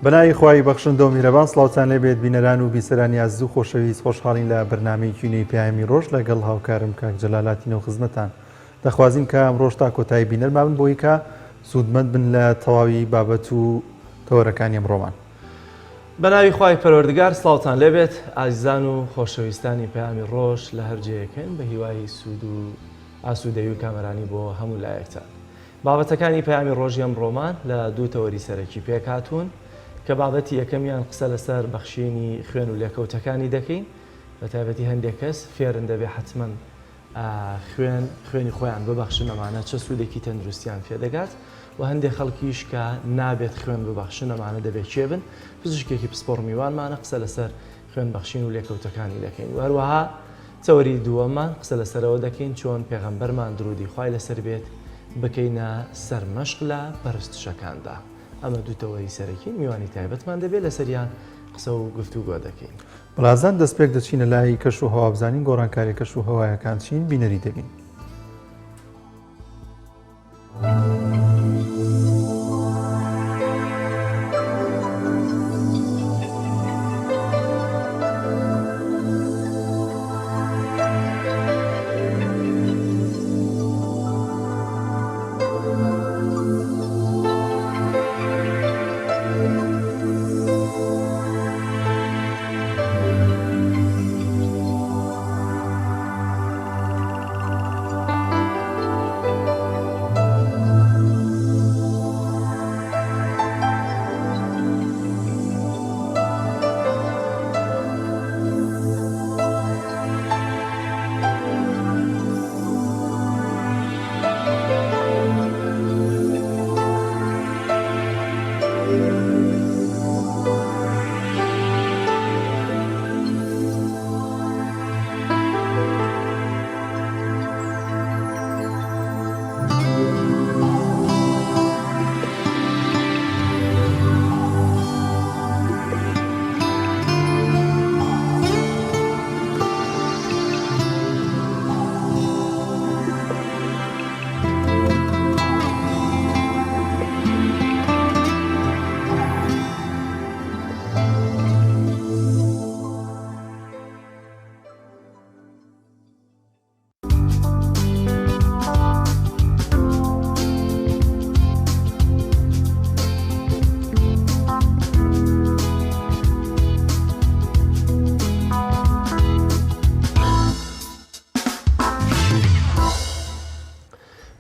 بەناوی خوای بەخشندە و میهرەبان سڵاوتان لێبێت بینەران و بیسەرانی عەزیز و خۆشەویست خۆشحاڵین لە بەرنامەی کوێنەی پەیامی ڕۆژ لەگەڵ هاوکارم کاک جەلالاتینەوە خزمەتان دەخوازیم کە ئەمڕۆژ تا کۆتایی بینەرمان بن بۆی کە سوودمەند بن لە تەواوی بابەت و تەوەرەکانی ئەمڕۆمان. بەناوی خوای پەروەردگار سڵاوتان لێبێت ئازیزان و خۆشەویستانی پەیامی ڕۆژ لە هەرجەیەکەن بە هیوای سوود و ئاسوودەوی و کامەرانی بۆ هەموو لایەکتان. بابەتەکانی پەیامی ڕۆژی ئەمڕۆمان لە دوو تەوەری سەرەکی پێکهاتوون کە بابەتی یەکەمیان قسە لەسەر بەخشینی خوێن و لێکەوتەکانی دەکەین بە تایبەتی هەندێک کەس فێرن دەبێ حتمەن خوێنی خۆیان ببەخشن ئەمانە چه سوودێکی تەندروستیان پێدەگات و هەندێک خەڵکیش کە نابێت خوێن ببەخشن ئەمانە دەبێت چێبن پزیشکێکی پسپۆڕ میوانمانە قسە لەسەر خوێن بەخشین و لێکەوتەکانی دەکەین و هەروەها تەوەری دووەممان قسە لەسەرەوە دەکەین چۆن پێغەمبەرمان درودی خوای لەسەر بێت بکەینە سەر مەشق لە پەرستشەکاندا. ئەمە دوو تەوەری سەرەکی میوانی تایبەتمان دەبێت لەسەریان قسە و گفتوگۆ دەکەین. بەڵازان دەستپێک دەچینە لای کەش و هەوابزانین گۆڕانکاری کەش و هەوایەکان چین بینەری دەبین.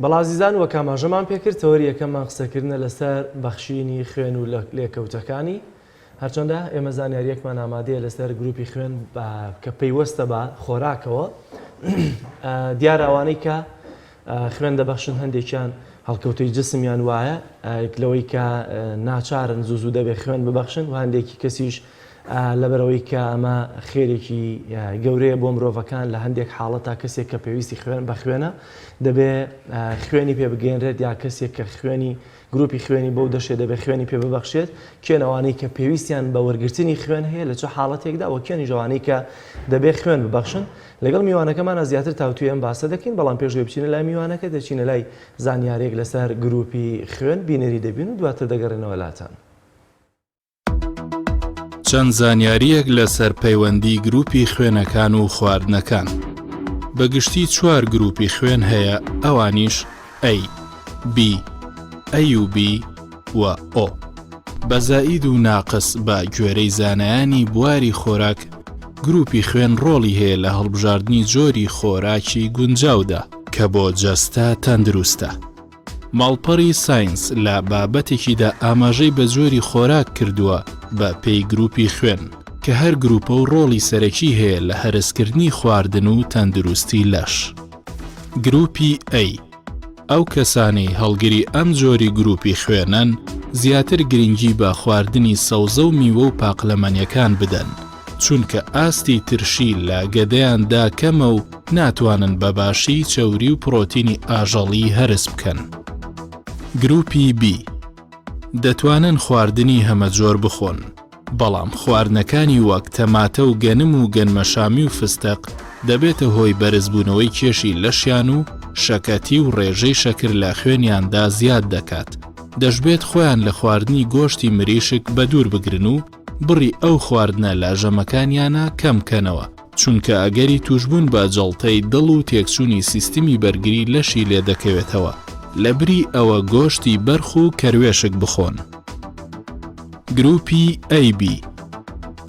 بەڵازیزان وە کاماژەمان پێکرد تەوەری یەکەممان قسەکردنە لەسەر بەخشینی خوێن و لێکەوتەکانی هەرچەندە ئێمە زانیاریەکمان ئامادەیە لەسەر گروپی خوێن کە پەیوەستە بە خۆراکەوە دیارە ئەوانەی کە خوێن دەبەخشن هەندێکیان هەڵکەوتەی جسمیان وایە لەوەی کە ناچارن زوو دەبێت خوێن ببەخشن و هەندێکی کەسیش لەبەرەوەی کە ئەمە خێرێکی گەورەیە بۆ مرۆڤەکان لە هەندێک حاڵەتا کەسێک کە پێویستی خوێن بە خوێنە دەبێت خوێنی پێ بگەێنرێت یا کەسێک کە خوێنی گروپی خوێنی بەو دەشێت دەبێت خوێنی پێ ببەخشێت کێنەوانەی کە پێویستیان بە وەرگرتنی خوێن هەیە لە چه حاڵەتێکدا و کێنی جوانەی کە دەبێت خوێن ببەخشن لەگەڵ میوانەکەمانە زیاتر تاوتوی ئەم باسە دەکەین بەڵام پێشوێ بچینە لای میوانەکە دەچینە لای زانیارێک لەسەر گروپی خوێن بینەری دەبین و دواتر دەگەڕێنەوە لاتان. چەند زانیاریەک لەسەر پەیوەندی گروپی خوێنەکان و خواردنەکان. بەگشتی 4 گروپی خوێن هەیە ئەوانیش A, B, A و B و O. بەزائید و ناقص بە گوێرەی زانایانی بواری خۆراک گروپی خوێن ڕۆڵی هەیە لە هەڵبژاردننی جۆری خۆراکی گونجاودا کە بۆ جەستە تەندروستە. ماڵپەڕی ساینس لە بابەتێکیدا ئاماژەی بە جۆری خۆراک کردووە بە پێی گروپی خوێن کە هەر گروپە و ڕۆڵی سەرەکی هەیە لە هەرسکردنی خواردن و تەندروستی لەش. گروپی A ئەو کەسانەی هەڵگری ئەم جۆری گروپی خوێنن زیاتر گرنگی بە خواردنی سەوزە و میوە و پاقلەمەنیەکان بدەن چونکە ئاستی ترشی لە گەدەیاندا کەمە و ناتوانن بەباشی چەوری و پرۆتینی ئاژەڵی هەرس بکەن. گروپی B دەتوانن خواردنی هەمە جۆر بخۆن بەڵام خواردنەکانی وەک تەماتە و گەنم و گەنمەشامی و فستق دەبێتە هۆی بەرزبوونەوەی کێشی لەشیان و شەکەتی و ڕێژەی شەکر لە خوێنیاندا زیاد دەکات دەشبێت خۆیان لە خواردنی گۆشتی مریشک بە دوور بگرن و بڕی ئەو خواردنە لە ژەمەکانیانە کەم کەنەوە، چونکە ئەگەری توشبوون بە جەڵتەی دڵ و تێکچوونی سیستمی بەرگری لەشی لێ دەکەوێتەوە، لە بری ئەوە گۆشتی بەرخ و کەروێشک بخۆن. گروپی AB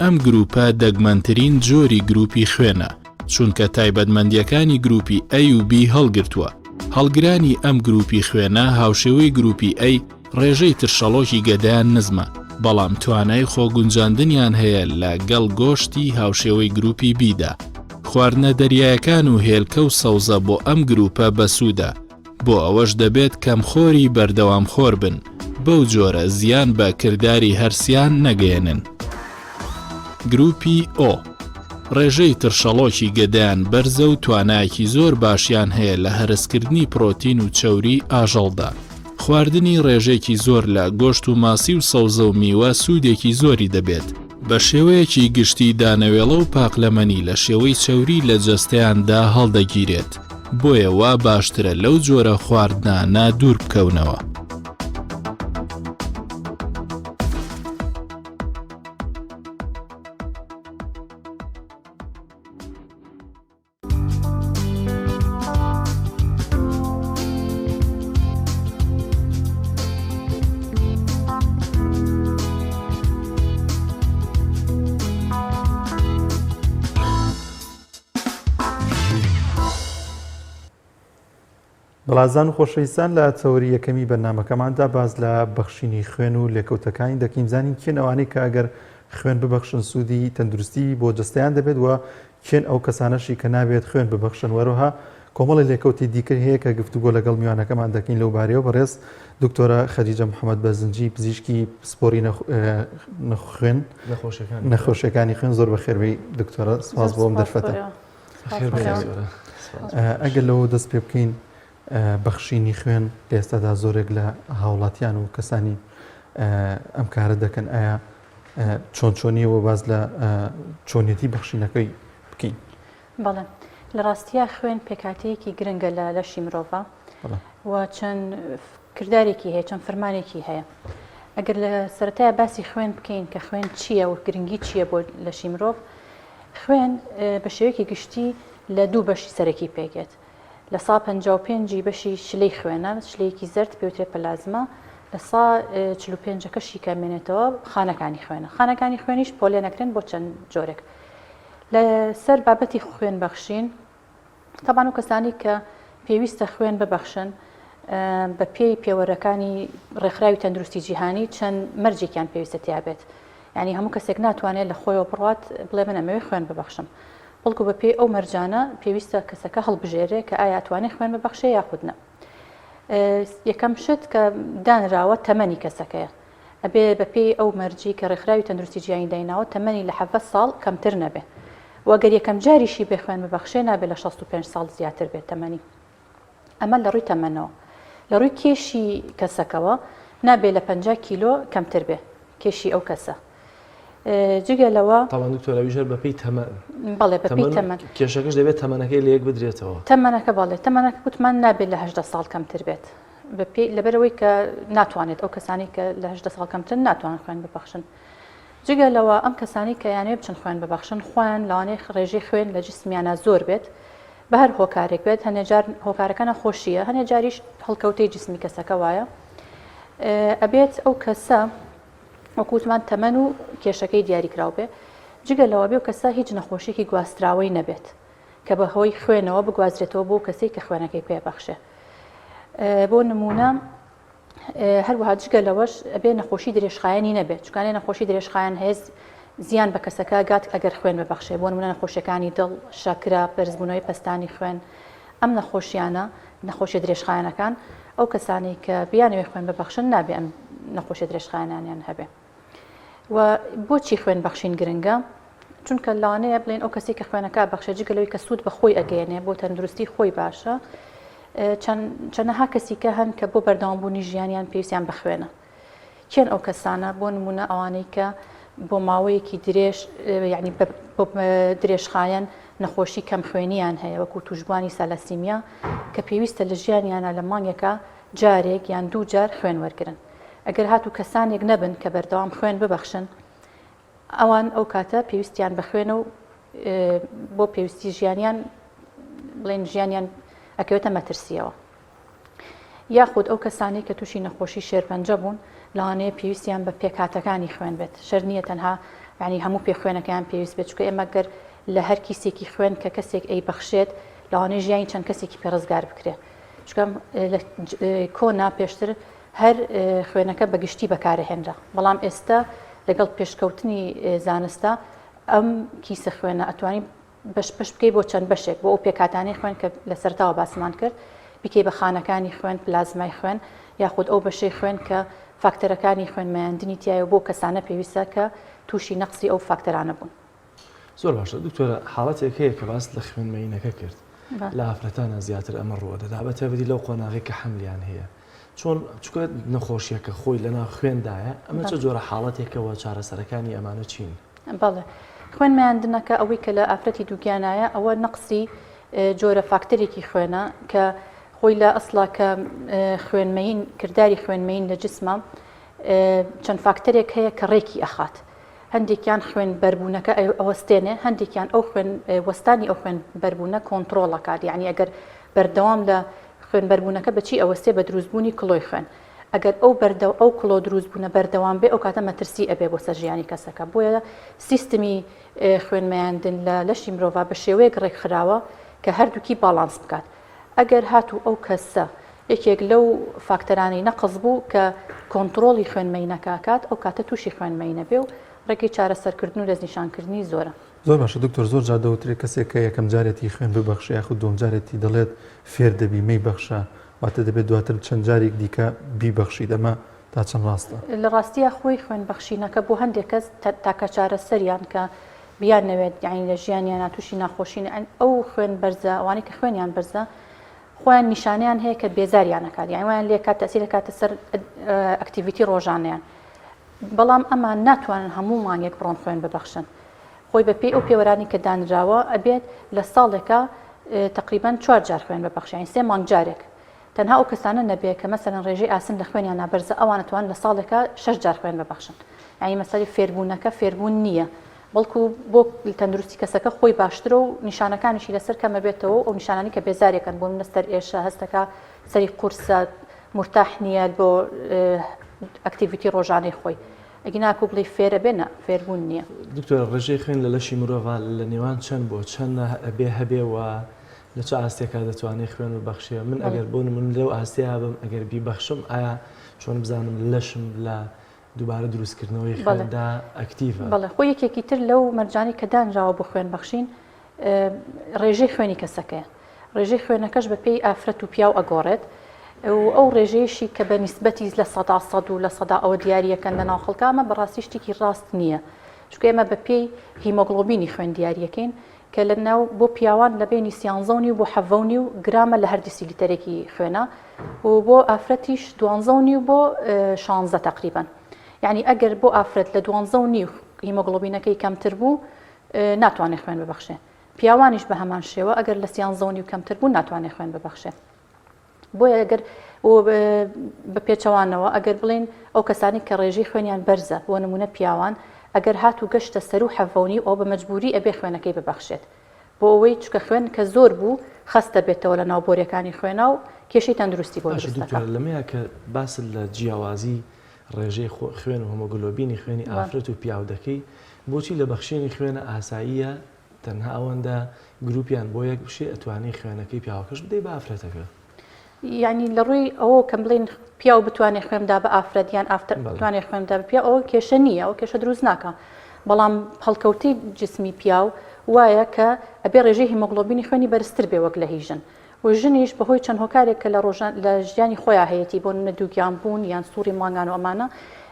ئەم گروپە دەگمەنترین جۆری گروپی خوێنە، چونکە تایبەتمەندیەکانی گروپی A و B هەڵگرتووە. هەڵگرانی ئەم گروپی خوێنە هاوشێوەی گروپی A ڕێژەی ترشەڵۆکی گەدایان نزمە، بەڵام توانای خۆگونجاندنیان هەیە لە گەڵ گۆشتی هاوشێوەی گروپی بیدا. خواردنە دەریایەکان و هێلکە و سەوزە بۆ ئەم گروپە بەسوودە، بۆ ئەوەش دەبێت کەمخۆری بەردەوام خۆر بن، بەو جۆرە زیان بە کردداری هەرسیان نەگەێنن. گروپی O ڕێژەی ترشەڵۆکی گەدایان بەرزە و توانایەکی زۆر باشیان هەیە لە هەرسکردنی پرۆتین و چەوری ئاژەڵدا. خواردنی ڕێژێکی زۆر لە گۆشت و ماسی و سەوزە و میوە سوودێکی زۆری دەبێت، بە شێوەیەکی گشتی دانەوێڵە و پاقلەمەنی لە شێوەی چەوری لە جەستەیاندا هەڵدەگیرێت، بۆیە وا باشترە لەو جۆرە خواردنانە دوور بکەونەوە. بەڵازان و خۆشەویستان لە تەوری یەکەمی بەرنامەکەماندا باز لە بەخشینی خوێن و لێکەوتەکانی دەکەین، زانین کێن ئەوانەی کە ئەگەر خوێن ببەخشن سوودی تەندروستی بۆ جەستەیان دەبێت و کێن ئەو کەسانەشی کە نابێت خوێن ببەخشن. وەروها کۆمەڵی لێکەوتی دیکە هەیە کە گفتوگۆ لەگەڵ میوانەکەمان دەکەین لەو بارەیەوە. بەڕێز دکتۆرە خەدیجە محەممەد بەرزنجی پزیشکی سپۆری خوێن نەخۆشیەکانی خوێن، زۆر بەخێربەی دکتۆرە، سپاس بۆم دەرفەتە. ئەگەر لەوە دەست پێ بکەین بەخشینی خوێن ئێستادا زۆرێک لە هاوڵاتیان و کەسانی ئەم کارە دەکەن، ئایا چۆنیەوە باز لە چۆنیەتی بەخشینەکەی بکەین؟ بەڵێ لە ڕاستیە خوێن پێکاتەیەکی گرنگە لە لەشی مرۆڤ و چەند کردارێکی هەیە، چەند فەرمانێکی هەیە. ئەگەر لە سەرەتایە باسی خوێن بکەین کە خوێن چییە و گرنگی چییە بۆ لەشی مرۆڤ، خوێن بە شێوەیەکی گشتی لە دوو بەشی سەرەکی پێکێت. لە 155 بەشی شلەی خوێنە، شلەیەکی زەرد پێوترێت پلازما، لە 145ەکەشی کامێنێتەوە خانەکانی خوێنە. خانەکانی خوێنیش پۆلێنەکرێن بۆ چەند جۆرێک. لە سەر بابەتی خوێن بەخشین، تەبان و کەسانی کە پێویستە خوێن ببەخشن بە پێی پێوەرەکانی ڕێکخراوی تەندروستی جیهانی چەند مەرجێکیان پێویستە تیابێت. یعنی هەموو کەسێک ناتوانێت لە خۆیەوە بڕات بڵێ من ئەمەوێ خوێن ببەخشم، بەڵکو بە پێی ئەو مەرجانە پێویستە کەسەکە هەڵبژێرێ کە ئایا توانێت خوێن ببەخشێ یاخودنە. یەکەم شت کە دانراوە تەمەنی کەسەکەیە، ئەبێ بە پێی ئەو مەرجی کە ڕێکخراوی تەندروستی جیهانی دایناوە تەمەنی لە 7 ساڵ کەمتر نەبێ، وەگەر یەکەم جاریشی بێ خوێن ببەخشێ نابێت لە 65 ساڵ زیاتر بێت تەمەنی. ئەمە لە ڕووی تەمەنەوە. لە ڕووی کێشی کەسەکەەوە نابێت لە 50 کیلۆ کەمتر بێ کێشی ئەو کەسە. جگە لەوە تاوانکتۆراویژەر بەپی تەمەن، بەڵێ بەپی تەمەن کێشەکەش دەبێت تەمەنەکەی لە یەک بدرێتەوە. تەمەنەکە بەڵێ تەمەنەکە گوتمان نابێت لە 18 ساڵ کەمتر بێت، لەبەرەوەی کە ناتوانێت ئەو کەسانی کە لە 18 ساڵ کەمتر ناتوانن خوێن ببەخشن. جگە لەوە ئەم کەسانی کە یانێ بچن خوێن ببەخشن، خوێن لەوانەیە ڕێژەی خوێن لە جسمیانە زۆر بێت، بە هەر هۆکارێک بێت، هەنێجار هۆکارەکە نەخۆشیە، هەنێجاریش هەڵکەوتەی جسمی کەسەکە وایە، ئەبێت ئەو کەسە وەکوتمان تەمەن و کێشەکەی دیاریکرااو بێ. جگە لەوە بێ و کەسە هیچ نەخۆشیێکی گواستراوەی نەبێت کە بەهۆی خوێنەوە بگوازرێتەوە بۆ کەسێک کە خوێنەکەی پێبەخشێ. بۆ نمونە هەروەها جگە لەوەش ئەبێ نەخۆشی درێژخایەنی نەبێت، چکانێ نەخۆشی درێژخایەن هەیە زیان بە کەسەکە گات ئەگەر خوێن ببەخشێ. بۆ نمونە نەخۆشیەکانی دڵ، شاکرا، بەرزبوونەوەی پەستانی خوێن، ئەم نەخۆشیانە نەخۆشی درێژخایەنەکان ئەو کەسانی کە بیانەوێ خوێن ببەخشن نابێ ئەم نەخۆشی درێژخایەنیان هەبێ. و بۆچی خوێن بەخشین گرنگە؟ چونکە لەوانەیە بڵێن ئەو کەسی کە خوێنەکە بەخشێ جگەلەوەی کە سوود بە خۆی ئەگەیەنێ بۆ تەندروستی خۆی باشە، چەندەها کەسی کە هەن کە بۆ بەردەوامبوونی ژیانیان پێویستیان بخوێنە. کێن ئەو کەسانە؟ بۆ نمونە ئەوانەی کە بۆ ماوەیەکی درێژ یعنی بۆ درێژخایەن نەخۆشی کەم خوێنیان هەیە، وەکو توشبوانی سەلەسیمیا کە پێویستە لە ژیانیانە لە مانگێکە جارێک یان دوو جار خوێن وەرگرن. ئەگەر هاتوو کەسانێک نەبن کە بەردەوام خوێن ببەخشن ئەوان ئەو کاتە پێویستیان بە خوێنە و بۆ پێویستی ژیانیان بڵێن ژیانیان ئەکەوێتە مەترسیەوە یاخود ئەو کەسانی کە تووشی نەخۆشی شێرپەنجە بوون لەوانەیە پێویستیان بە پێکاتەکانی خوێن بێت شەر نییە تەنها ینی هەموو پێخوێنەکەیان پێویست بێت چکە ئێمە گەر لە هەر کیسێکی خوێن کە کەسێک ئەی بەخشێت لەوانەیە ژیانی چەند کەسێکی پێڕزگار بکرێت چکەم کۆنا پێشتر هەر خوێنەکە بەگشتی بەکارهێنرا بەڵام ئێستا لەگەڵ پێشکەوتنی زانستە ئەم کیسە خوێنە ئەتوانی بەش بکەی بۆ چەند بەشێک بۆ ئەو پێکاتانی خوێن کە لە سەرتاوە باسمان کرد بکەی بە خانەکانی خوێن پلازمای خوێن یاخود ئەو بەشەی خوێن کە فاکتەرەکانی خوێنمەیاندنی تایە بۆ کەسانە پێویستە کە تووشی نەقسی ئەو فاکتەرانە بوون. زۆر باشە دکتۆرە حاڵەتێک هەیە کە باس لە خوێنمەینەکە کرد لە ئافرەتانە زیاتر ئەمە ڕوە دەدا بەتەبەتی لەو قۆناغی کە حەملیان هەیە چۆن چکە نەخۆشیەکە خۆی لەناو خوێندایە ئەمە چه جۆرە حاڵەتێکەوە چارەسەرەکانی ئەمانە چین؟ بەڵێ خوێنمەیاندنەکە ئەوەی کە لە ئافرەتی دووگیانایە ئەوە نەقسی جۆرە فاکتەرێکی خوێنە کە خۆی لە ئەسڵا کە خوێنمەین کردداری خوێنمەین لە جسمە چەند فاکتەرێک هەیە کە ڕێکی ئەخات هەندێکیان خوێن بەربوونەکە ئەوەستێنێ هەندێکیان ئەو خوێن وەستانی ئەو خوێن بەربوونە کۆنتترۆڵەکات یعنی ئەگەر بەردەوام لە خوێن بەربوونەکە بچی ئەوەستێ بە دروستبوونی کڵۆی خوێن ئەگەر ئەو کڵۆ دروستبوونە بەردەوام بێ ئەو کاتە مەترسی ئەبێ بۆ سەرژیانی کەسەکە بۆیە سیستمی خوێنمەیاندن لە لەشی مرۆڤ بە شێوەیەک ڕێکخراوە کە هەردووکی باڵانس بکات ئەگەر هاتوو ئەو کەسە یەکێک لەو فاکتەرانی نەقز بوو کە کۆنتترۆڵی خوێنمەینەکات ئەو کاتە تووشی خوێنمەینە بێ و ڕێکی چارەسەرکردن و دەستنیشانکردنی زۆرە. زۆر باشە دکتۆر زۆر جادەوترێت کەسێک کە یەکەم جارێتی خوێن ببەخشە یاخود دوم جارێتی دەڵێت فێر دەبی مەی بەخشە واتە دەبێت دواتر چەند جارێک دیکە بیبەخشی دەمە تا چەند ڕاستە لە ڕاستیە خۆی خوێن بەخشینەکە بۆ هەندێک کەس تاکە چارەسەریان کە بیان نەوێت یعنی لە ژیانیان تووشی ناخۆشین ئەو خوێن بەرزە ئەوانەی کە خوێنیان بەرزە خۆیان نیشانیان هەیە کە بێزاریانەکات یعنی وایان لێ کات تەسیرە کاتە سەر ئەکتیڤیتی ڕۆژانەیان بەڵام ئەمان ناتوانن هەموو مانگێک بڕۆن خوێن ببەخشن خۆی بە پێی ئەو پێوەرانی کە دانراوە ئەبێت لە ساڵێکە تقریبان 4 جار خوێن ببەخشین 3 مانگ جارێک تەنها ئەو کەسانە نەبێت کە مەسەرەن ڕێژەی ئاسن لە خوێنیان نابەرزە ئەوانەتوان لە ساڵێکە 6 جار خوێن ببەخشن یعنی مەسەری فێربوونەکە فێربوون نییە بەڵکو بۆ تەندروستی کەسەکە خۆی باشترە و نیشانەکانیشی لەسەر کەمە بێتەوە ئەو نیشانانی کە بێزارێکن بۆ منەستەر ئێشە هەستەکە سەری قورسە مرتاح نییە بۆ ئەکتیڤیتی ڕۆژانەی خۆی ئەگە ناکو بڵێ فێرە بێنە فێربوون نییە. دکتۆر ڕێژەی خوێن لە لەشی مرۆڤ لە نێوان چەند بۆ چەند ئەبێ هەبێەوە لە چه ئاستێکا دەتوانێت خوێن و بەخشیە من ئەگەر بۆ من لەو ئاستەیە بم ئەگەر بیبەخشم ئایا چۆن بزانم لەشم لە دووبارە دروستکردنەوەی خوێندا ئەکتیڤە؟ بەڵێ خۆی یەکێکی تر لەو مەرجانی کە دانراوە بۆ خوێن بەخشین ڕێژەی خوێنی کەسەکەیە ڕێژەی خوێنەکەش بە پێی ئافرەت و پیاو ئەگۆڕێت و ئەو ڕێژەیەشی کە بە نیسبەتی لە 100 و لە 100 ئەوە دیاریەکەن لە ناو خەڵکامە بەڕاستی شتێکی ڕاست نییە چونکە ئێمە بە پێی هیمۆگلۆبینی خوێن دیاریەکەین کە لە ناو بۆ پیاوان لە بینی 13 و بۆ 7 و گرامە لە هەر دیسیلیتەرێکی خوێنە و بۆ ئافرەتیش 12 و بۆ 16 تقریبا یعنی ئەگەر بۆ ئافرەت لە 12 هیمۆگلۆبینەکەی کەمتر بوو ناتوانێت خوێن ببەخشێ پیاوانیش بە هەمان شێوە ئەگەر لە 13 کەمتر بوو ناتوانێت خوێن ببەخشێ بۆیە ئەگەر بە پێچەوانەوە ئەگەر بڵێن ئەو کەسانی کە ڕێژەی خوێنیان بەرزە بۆ نمونە پیاوان ئەگەر هاتوو گەشتە سەر و 7 ئەو بە مەجبوری ئەبێ خوێنەکەی ببەخشێت بۆ ئەوەی چکە خوێن کە زۆر بوو خستە بێتەوە لە ناوبۆریەکانی خوێنە و کێشەی تەندروستی بۆ دروستەکە. لەمەیە کە باس لە جیاوازی ڕێژەی خوێن و هۆمۆگلۆبینی خوێنی ئافرەت و پیاو دەکەی بۆچی لە بەخشینی خوێنە ئاساییە تەنها ئەوەندە گروپیان بۆ یەک بشێ ئەتوانی خوێنەکەی پیاوەکەش بدەی بە ئافرەتەکە یعنی لە ڕووی ئەوە کەم بڵین پیا و بتوانێت خوێندا بە ئافرەتیان بتوانێت خوێندا بە پیا ئەوە کێشە نییە ئەو کێشە دروست ناکە بەڵام هەڵکەوتی جسمی پیا و وایە کە ئەبێ ڕێژەی هیمۆگلۆبینی خوێنی بەرزتر بێ وەک لە هی ژن و ژنیش بەهۆی چەند هۆکارێک کە لە ژیانی خۆیان هەیەی بۆ نەدووگیان بوون یان سووری مانگان و ئەمانە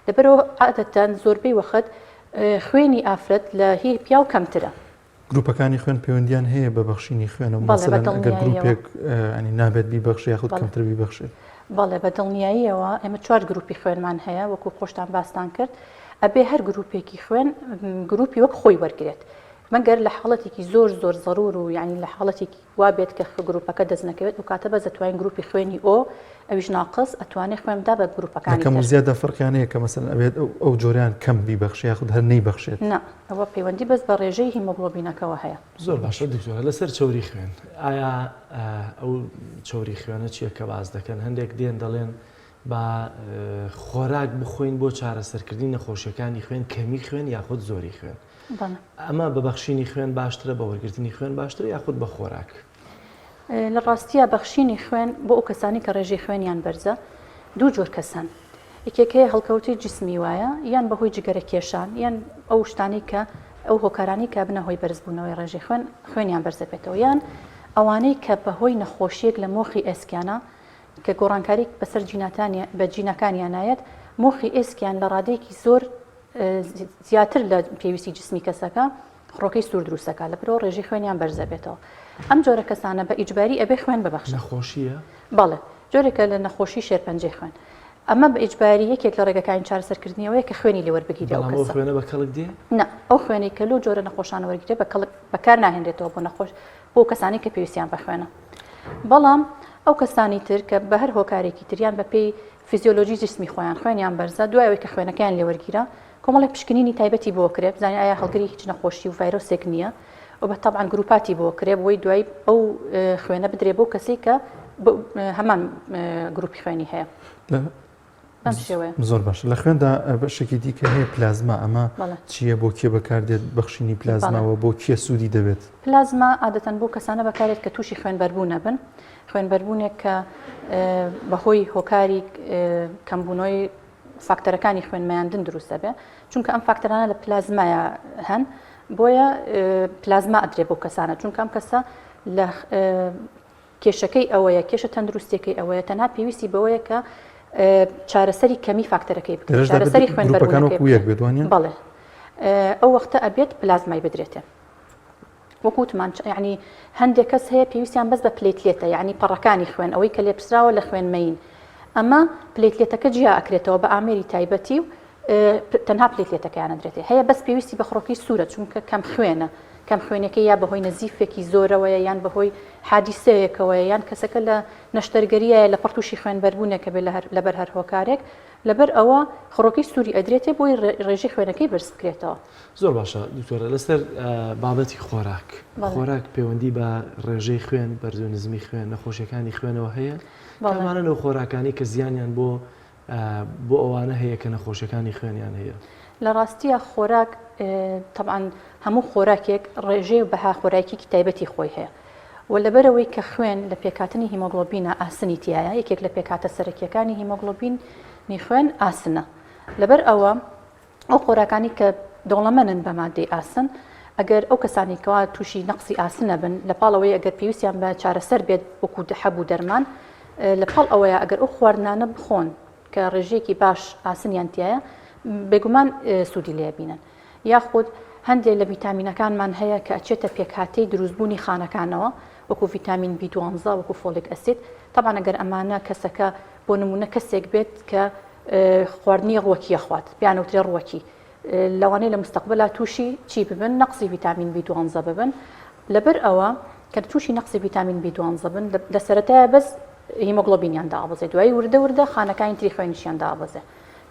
لەبەرەوە عادەتەن زۆربەی وەخت خوێنی ئافرەت لە هی پیا و کەمترە. گروپەکانی خوێن پەیوەندیان هەیە بە بەخشینی خوێنە مەسەڵەن ئەگەر گروپێک نابێت بیبەخشێ یاخود کەمتر بیبەخشێت. بەڵێ بە دڵنیاییەوە ئێمە 4 گروپی خوێنمان هەیە وەکو خۆشتان باستان کرد ئەبێ هەر گروپێکی خوێن گروپی وەک خۆی وەرگێت مەگەر لە حاڵەتێکی زۆر زۆر ضرور و یعنی لە حاڵەتێکی وابێت کە گروپەکە دەست نەکەوێت و کاتە بەس دەتوانین گروپی خوێنی ئۆ ئەویش ناقص ئەتوانێت خوێندا بە گروپەکانی کەم و زیادە فەرقیانەیە کە مەسەن ئەبێت ئەو جۆریان کەم بیبەخشی یاخود هەر نەیبەخشێت نه ئەوە پەیوەندی بەس بە ڕێژەی هیمۆگلۆبینەکەەوە هەیە زۆر باشە دکتۆرە لەسەر چۆری خوێن ئایا ئەو چۆری خوێنە چییە کە باز دەکەن هەندێک دێن دەڵێن با خۆراک بخۆین بۆ چارەسەرکردنی نەخۆشیەکانی خوێن کەمی خوێن یاخود زۆری خوێن ئەمە بەبەخشینی خوێن باشترە بە وەرگرتنی خوێن باشتر یاخود بە خۆراک لە ڕاستیە بەخشینی خوێن بۆ ئەو کەسانی کە ڕێژەی خوێنیان بەرزە دوو جۆر کەسان یەکێکەیە هەڵکەوتی جسمی وایە یان بەهۆی جگەرە کێشان یان ئەو شتانی کە ئەو هۆکارانی کە بنە هۆی بەرزبوونەوەی ڕێژەی خوێنیان بەرزە بێتەوە یان ئەوانەی کە بەهۆی نەخۆشیەک لە مۆخی ئێسکیانە کە گۆڕانکاری بەسەر بە جینەکانیان نایەت مۆخی ئێسکیان لە ڕادەیەکی زۆر زیاتر لە پێویستی جسمی کەسەکە خڕۆکەی سوور دروستەکە لە برۆ ڕێژەی خوێنیان بەرزە بێتەوە ئەم جۆرە کەسانە بە ئیجباری ئەبێ خوێن ببەخشن نەخۆشیە بەڵێ جۆرێکە لە نەخۆشی شێرپەنجەی خوێن ئەمە بە ئیجباری یەکێک لە ڕێگەکانی چارەسەرکردنیەوەی کە خوێنی لێوەربگیرێ ئەو کەسە خوێنە بە کەڵک دێ نه ئەو خوێنی کە لەو جۆرە نەخۆشانە وەرگیرێ بەکار ناهێنرێتەوە بۆ نەخۆش بۆ کەسانی کە پێویستیان بەخوێنە بەڵام ئەو کەسانی تر کە بە هەر هۆکارێکی تریان بە پێی فیزیۆلۆژی جسمی خۆیان خوێنیان بەرزە دوایەوەی کە خوێنەکەیان لێوەرگیرە کۆمەڵی پشکنینی تایبەتی بۆ کرێ بزانین ئایا هەڵگری هیچ نەخۆشی و ڤایرۆسێک نییە و بە تەبعاً گروپاتی بۆ کرێ بۆی دوای ئەو خوێنە بدرێ بۆ کەسێک کە هەمان گروپی خوێنی هەیە زۆر باش لە خوێندا بەشێکی دیکە هەیە پلازما ئەمە چییە بۆ کێ بەکاردێت بەخشینی پلازماوە بۆ کێ سوودی دەبێت پلازما عادەتەن بۆ کەسانە بەکارێت کە تووشی خوێنبەربوو نەبن خوێنبەربوونێک کە بەهۆی هۆکاری کەمبوونەوەی فاکتەرەکانی خوێنمەیاندن دروستە بێ چونکە ئەم فاکتەرانە لە پلازمایە هەن بۆیە پلازما ئەدرێ بۆ کەسانە چونکە ئەم کەسە لە کێشەکەی ئەوەیە کێشە تەندروستێکی ئەوەیە تەنها پێویستی بەوەیە کە چارەسەری کەمی فاکتەرەکەی بکرێت چارەسەری خوێنبەربوونەکەی بەڵێ ئەو وەختە ئەبێت پلازمای بدرێتێ وەکوتمان یعنی هەندێک کەس هەیە پێویستیان بەس بە پلێتلێتە یعنی پەڕەکانی خوێن ئەوەی کە لێپسراوە لە خوێنمەین ئەمە پلێتلێتەکە جیا ئەکرێتەوە بە ئامێری تایبەتی و تەنها پلێتلێتەکەیان درێتێ هەیە بەس پێویستی بە خڕۆکی سوورە چونکە کەم خوێنە کەم خوێنەکەی یا بەهۆی نەزیفێکی زۆرەوەیە یان بەهۆی حادیسەیەکەوەیە یان کەسەکە لە نەشتەرگەریە لە پڕتوشی خوێنبەربوونێکە بێت لەبەر هەر هۆکارێک لەبەر ئەوە خڕۆکی سووری ئەدرێتێ بۆی ڕێژەی خوێنەکەی بەرز بکرێتەوە زۆر باشە دکتۆرە لەسەر بابەتی خۆراک پەیوەندی بە ڕێژەی خوێن بەرز و نزمی خوێن نەخۆشیەکانی خوێنەوە هەیە کامانە لەو خۆراکانی کە زیانیان بۆ ئەوانە هەیە کە نەخۆشیەکانی خوێنیان هەیە لە ڕاستیە خۆراک طبعاً هەموو خۆراکێک ڕێژەی و بەها خۆراکێکی تایبەتی خۆی هەیە و لەبەرەوەی کە خوێن لە پێکاتنی هیمۆگلۆبینە ئاسنی تایە یەکێک لە پێکاتە سەرەکیەکانی هیمۆگلۆبینی خوێن ئاسنە لەبەر ئەوە ئەو خۆراکانی کە دەوڵەمەنن بە مادەی ئاسن ئەگەر ئەو کەسانی کەوا تووشی نەقسی ئاسنە بن لە پاڵەوەی ئەگەر پێویستیان بە چارەسەر بێت وەکو هەبوو دەرمان لە پاڵ ئەوەیە ئەگەر ئەو خواردنانە بخۆن کە ڕێژەیەکی باش ئاسنیان تایە بێگومان سوودی لێ بینن یاخود هەندێک لە ڤیتامینەکانمان هەیە کە ئەچێتە پێکهاتەی دروستبوونی خانەکانەوە وەکو ڤیتامین B12 وەکو فۆلیک ئەسید طبعاً ئەگەر ئەمانە کەسەکە بۆ نمونە کەسێک بێت کە خواردنی ڕووەکیە خوات بیانەوترێ ڕووەکی لەوانەیە لە مستەقبلا تووشی چی ببن نەقسی ڤیتامین B12 ببن لەبەر ئەوە کە تووشی نەقسی ڤیتامین B12 بن لە سەرەتایە بەس هیمۆگلۆبینیان دابەزێت دوای وردە خانەکانی تری خوێنیشیان دابەزێ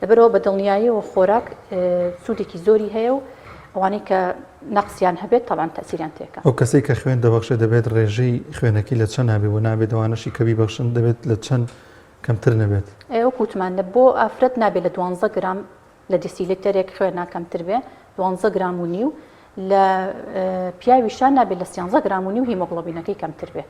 لەبەرەوە بە دڵنیاییەوە خۆراک سوودێکی زۆری هەیە و ئەوانەی کە نەقسیان هەبێت تەبان تەسیریان تێکە ئەو کەسێک کە خوێن دەبەخشێت دەبێت ڕێژەی خوێنەکەی لە چەند نابێ و نابێت دەوانەشی کە بیبەخشن دەبێت لە چەند کەمتر نەبێت وەکوتمان لە بۆ ئافرەت نابێت لە 12 گرام لە دەسیلیتەرێک خوێنە کەمتر بێ 12 گرام و نیو لە پیاویشان نابێت لە 13 گرام و نیو هیمۆگلۆبینەکەی کەمتر بێ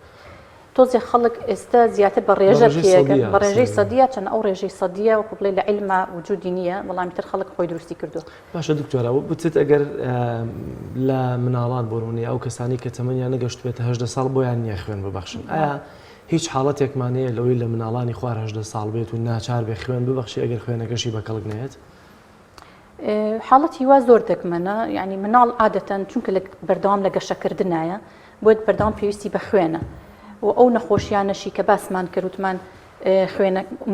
تۆزێ خەڵک ئێستا زیاتر بە ڕێژە پێەکەن بە ڕێژەی سەدیە چەند ئەو ڕێژەی سەدیە وەکو بڵێ لە عیلما وجودی نییە بەڵامی تر خەڵک خۆی دروستی کردو باشە دکتۆرە بچێت ئەگەر لە مناڵان بۆنمونی ئەو کەسانی کە تەمەنیان نەگەشتوێتە 18 ساڵ بۆیان نییە خوێن ببەخشن ئایا هیچ حاڵەتێکمانەیە لەوەی لە مناڵانی خوار 18 ساڵ بێت و ناچار بێ خوێن ببەخشی ئەگەر خوێنەکەشی بە کەڵک نێت حاڵەتی وا زۆر دەکمەنە یعنی مناڵ عادەتەن چونکە بەردەوام لە گەشەکردنایە بۆت بەردەوام پێویستی بە خوێنە و ئەو نەخۆشیانەشی کە باسمان کردوتمان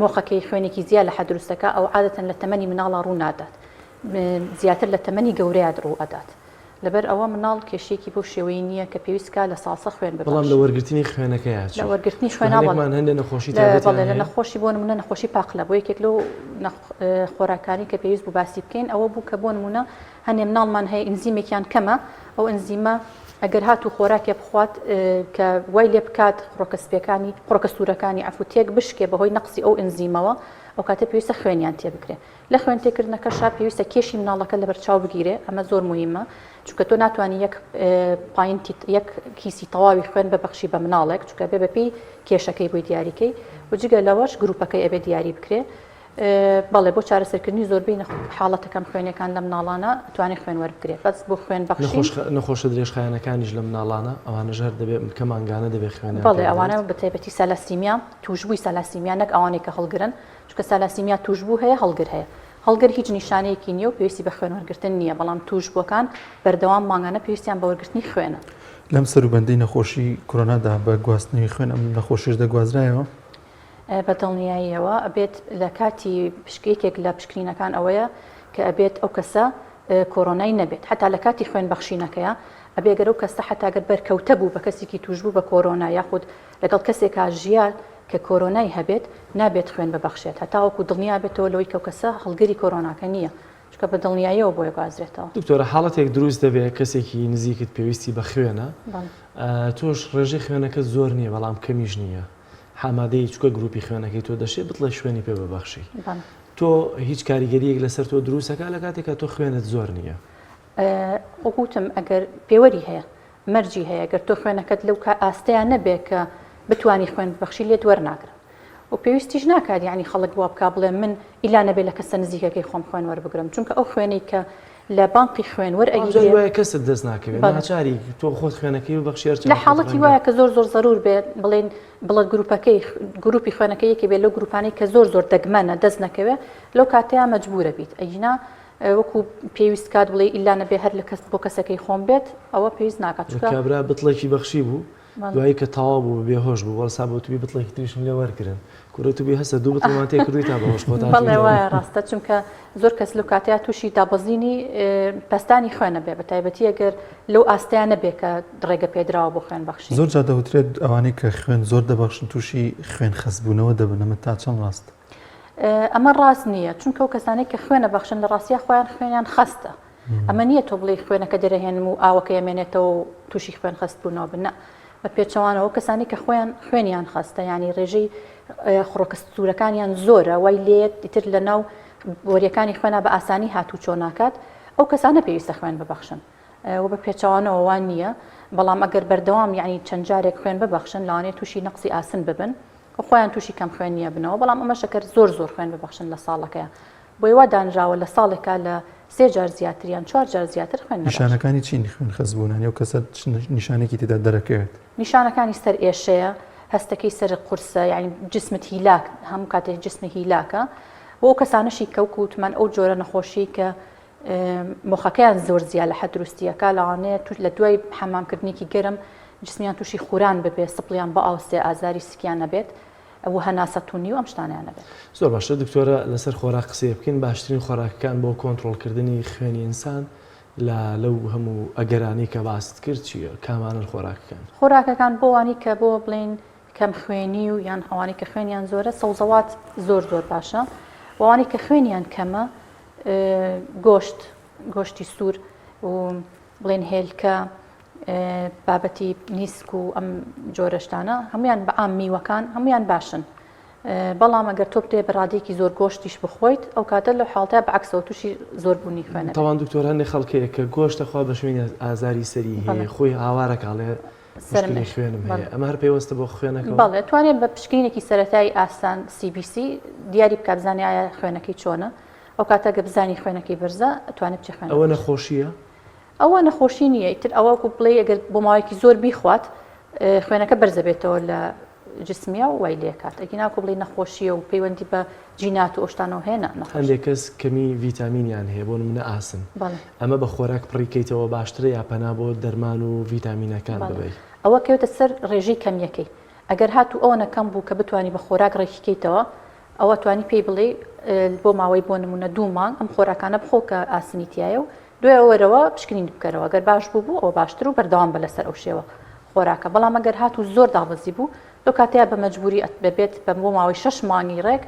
مۆخەکەی خوێنێکی زیاد لە حەدروستەکە ئەو عادەتەن لە تەمەنی مناڵە ڕوو نادات زیاتر لە تەمەنی گەورەیە ڕوو ئەدات لەبەر ئەوە مناڵ کێشێکی بۆ شێوەی نییە کە پێویستکە لە ساسە خوێن بەڵام لە وەرگرتنی خوێنەکەیە لە وەرگرتنی خوێناوەڵێن هەندێک نەخۆشی بەڵێ لە نەخۆشی بۆ نمونە نەخۆشی پاقلە بۆ یەکێک لەو خۆراکانی کە پێویست بوو باسی بکەین ئەوە بوو کە بۆ نمونە هەنێ مناڵمان هەیە ئەنزیمێکیان کەمە ئەو ئەنزیمە ئەگەر هاتوو خۆراکێ بخوات کە وای لێ بکات خۆڕکە سوورەکانی ئەفوتێک بشکێ بەهۆی نەقسی ئەو ئەنزیمەوە ئەو کاتە پێویستە خوێنیان تێ بکرێ لە خوێن تێکردنەکەشا پێویستە کێشی مناڵەکە لە بەرچاو بگیرێ ئەمە زۆر مهمە چونکە تۆ ناتوانانی یەک کیسی تەواوی خوێن ببەخشی بە مناڵێک چونکە بێ بەپی کێشەکەی بۆی دیاریکەی و جگە لەوەش گروپەکەی ئەبێ دیاری بکرێ بەڵێ بۆ چارەسەرکردنی زۆربەی حاڵەتەکەم خوێنەکان لە مناڵانە توانێت خوێن وەربگرێت بەس بۆ خوێن بەخشی نەخۆشە درێژخایەنەکانیش لە مناڵانە ئەوانە ژەر دەبێت کە مانگانە دەبێت خوێن بەڵێ ئەوانە بە تایبەتی سەلاسیمیا توشبووی سەلاسیمیا نەک ئەوانێک کە هەڵگرن چونکە سەلاسیمیا توشبوو هەیە هەڵگر هەیە هەڵگر هیچ نیشانەیەکی نییە و پێویستی بە خوێن وەرگرتن نییە بەڵام توشبووەکان بەردەوام مانگانە پێویستیان بە وەرگرتنی خوێنە لەم سەروبەندی نەخۆشی کۆرۆنادا بە گواستنەوەی خوێن ئەم نەخۆشیش دەگوازرایەوە بەدڵنیاییەوە ئەبێت لە کاتی پشکێکێک لە پشکرینەکان ئەوەیە کە ئەبێت ئەو کەسە کۆرۆنای نەبێت حتا لە کاتی خوێن بەخشینەکەیە ئەبێگەر ئەو کەسە حتاگەر بەرکەوتە بوو بە کەسێکی توشبوو بە کۆرۆنا یاخود لەگەڵ کەسێکا ژیان کە کۆرۆنای هەبێت نابێت خوێن ببەخشێت هەتاوەکو دڵنیا بێتەوە لەوەی کە کەسە هەڵگری کۆرۆناکە نییە چکە بە دڵنیاییەوە بۆ گوازرێتەوە دکتۆرە حاڵەتێک دروست دەبێت کەسێکی نزیکت پێویستی بە خوێنە تۆش ڕێژەی خوێنەکە زۆر نییە بەڵام کەمیش نییە ئامادەی چکە گروپی خوێنەکەی تۆ دەشێت بڵێ شوێنی پێ ببەخشی تۆ هیچ کاریگەریەک لەسەر تۆ دروستەکە لە کاتێکە تۆ خوێنت زۆر نییە وەگوتم ئەگەر پێوەری هەیە مەرجی هەیە گەر تۆ خوێنەکەت لەو ئاستەیان نەبێت کە بتوانی خوێن ببەخشی لێت وەرناگرن و پێویستیش ناکات یعنی خەڵک وا بکا بڵێ من ئیلا نەبێت لە کەسە نزیکەکەی خۆم خوێن وەربگرم چونکە ئەو خوێنەی کە لە بانقی خوێن وەرئەگیرێت کەست دەست ناکەوێت ناچاری تۆ خۆت خوێنەکەی و بەخشێر لە حاڵەتی وایە کە زۆر زەرور بێت بڵێن بڵێت گروپی خوێنەکەی یەکێ بێت لەو گروپانەی کە زۆر دەگمەنە دەست نەکەوێت لەو کاتەیە مەجبورە بیت ئەینا وەکو پێویست کات بڵێ ئیلا نەبێ هەر لە کەس بۆ کەسەکەی خۆم بێت ئەوە پێویست ناکات کابرا بتڵێکی بەخشی بوو دوایی کە تەواو بوو بێهۆش بوو وەڵسا بۆ توی بتڵێکی تریشم لێ وەرگرن کورە توی هەسە دوو بتڵمان تێ کردووی تا بەهۆش خۆت بەڵێ وایە ڕاستە چونکە زۆر کەس لەو کاتەیە تووشی دابەزینی پەستانی خوێنە بێ بە تایبەتی ئەگەر لەو ئاستەیان نەبێ کە ڕێگە پێدراوە بۆ خوێن بەخشی زۆر جا دەوترێت ئەوانەی کە خوێن زۆر دەبەخشن تووشی خوێن خەسبوونەوە دەبنەمە تا چەند ڕاست ئەمە ڕاست نییە چونکە ئەو کەسانەی کە خوێنە بەخشن لە ڕاستیە خۆیان خوێنیان خەستە ئەمە نییە تۆ بڵێ خوێنەکە دەرەهێنم و ئاوەکە ئەمێنێتەوە و تووشی خوێن خەستبوونەوە بنە بە پێچەوانەوە کەسانی کە خوێنیان خەستە ینی ڕێژەی خڕۆکە سوورەکانیان زۆرە وای لێت ئیتر لە ناو بۆریەکانی خوێنە بە ئاسانی هاتوو چۆناکات ئەو کەسانە پێویستە خوێن ببەخشن و بە پێچەوانەوە وان نییە بەڵام ئەگەر بەردەوام یعنی چەند جارێک خوێن ببەخشن لەوانەیە تووشی نەقسی ئاسن ببن و خۆیان تووشی کەم خوێن نییە بنەوە بەڵام ئەمە شەکر زۆر خوێن ببەخشن لە ساڵەکەیە بۆی وا دانراوە لە ساڵێکا لە 3 جار زیاتریان 4 جار زیاتر خوێن نیشانەکانی چی خوێن خەسبوونانی و کەسە نیشانێکی تێدا دەرەکەوێت نیشانەکانی سەر ئێشەیە هەستەکەی سەر قورسە یعنی جسمت هیلاک هەموو کاتێک جسمی هیلاکە و ئەو کەسانەشی کەوکوتمان ئەو جۆرە نەخۆشی کە مۆخەکەیان زۆر زیاد لە حەد دروستیەکە لەوانەیە لە دوای حەمامکردنێکی گەرم جسمیان تووشی خوران ببێ سپڵیان بە ئاوستێ ئازاری سکیان نەبێت ئەو هەناسەتونی و ئەم شتانیان نەبێت زۆر باشە دکتۆرە لەسەر خۆراک قسە بکەین باشترین خۆراکەکان بۆ کۆنتڕۆڵکردنی خوێنی ئینسان لەو هەموو ئەگەرانی کە باست کرد چییە کامانن خۆراکەکان بۆوانی کە بۆ بڵین کەم خوێنی و یان ئەوانی کە خوێنیان زۆرە سەوزەوات زۆر باشە وانی کە خوێنیان کەمە گۆشتی سوور و بڵێن هێلکە بابەتی نیسک و ئەم جۆرەشتانە هەمویان بە ئام میوەکان هەمویان باشن بەڵام ئەگەر تۆ بتێ بەڕادێکی زۆر گۆشتیش بخۆیت ئو کاتە لە حاڵتە بەعکسەوە تووشی زۆربوونی خوێنە تاوان دکتۆرانی خەڵکەیە کە گۆشتەخوا بە شوێنی ئازاری سەری هەیە خۆی هاوارەکڵێ سەرنی خوێنم هەیە ئەمە هەر پێوەستە بۆ خوێنەکە بەڵێ توانێت بە پشکینێکی سەرەتایی ئاسان CBC دیاری بکە بزانانی ئایا خوێنەکەی چۆنە ئەو کاتەگە بزانی خوێنەکەی بەرزە توانێت بچی خوێن ئەوە نەخۆشیە ئەوە نەخۆشی نییە ئیتر ئەوەکو بڵێ ئەگەر بۆ ماوەیەکی زۆر بیخوات خوێنەکە بەرزە بێتەوە لە جسمیە و وای لێکات ئەگی ناکو بڵێ نەخۆشیە و پەیوەندی بە جینات و ئۆشتانەوە هێنا هەندێک کەس کەمی ڤیتامینیان هەیە بۆ منە ئاسن ئەمە بە خۆراک پڕیکەیتەوە باشترە یا پەنا بۆ دەرمان و ڤیتامینەکان ببێت ئەوە کەوتە سەر ڕێژەی کەمیەکەی ئەگەر هاتوو ئەوە نەکەم بوو کە بتوانانی بە خۆراک ڕێکیکەیتەوە ئەوە توانی پێی بڵێ بۆ ماوەی بۆ نمونە 2 مانگ ئەم خۆراکانە بخۆ کە ئاسنیتیایە و دوێ وەرەوە پشکنین بکەرەوە گەر باش بوو ئەو باشتر و بەردەوام بە لەسەر ئەو شێوە خۆراکە بەڵام ئەگەر هات و زۆر دابەزی بوو لەو کاتەیە بە مەجبوری بێت بە بۆ ماوەی 6 مانگی ڕێک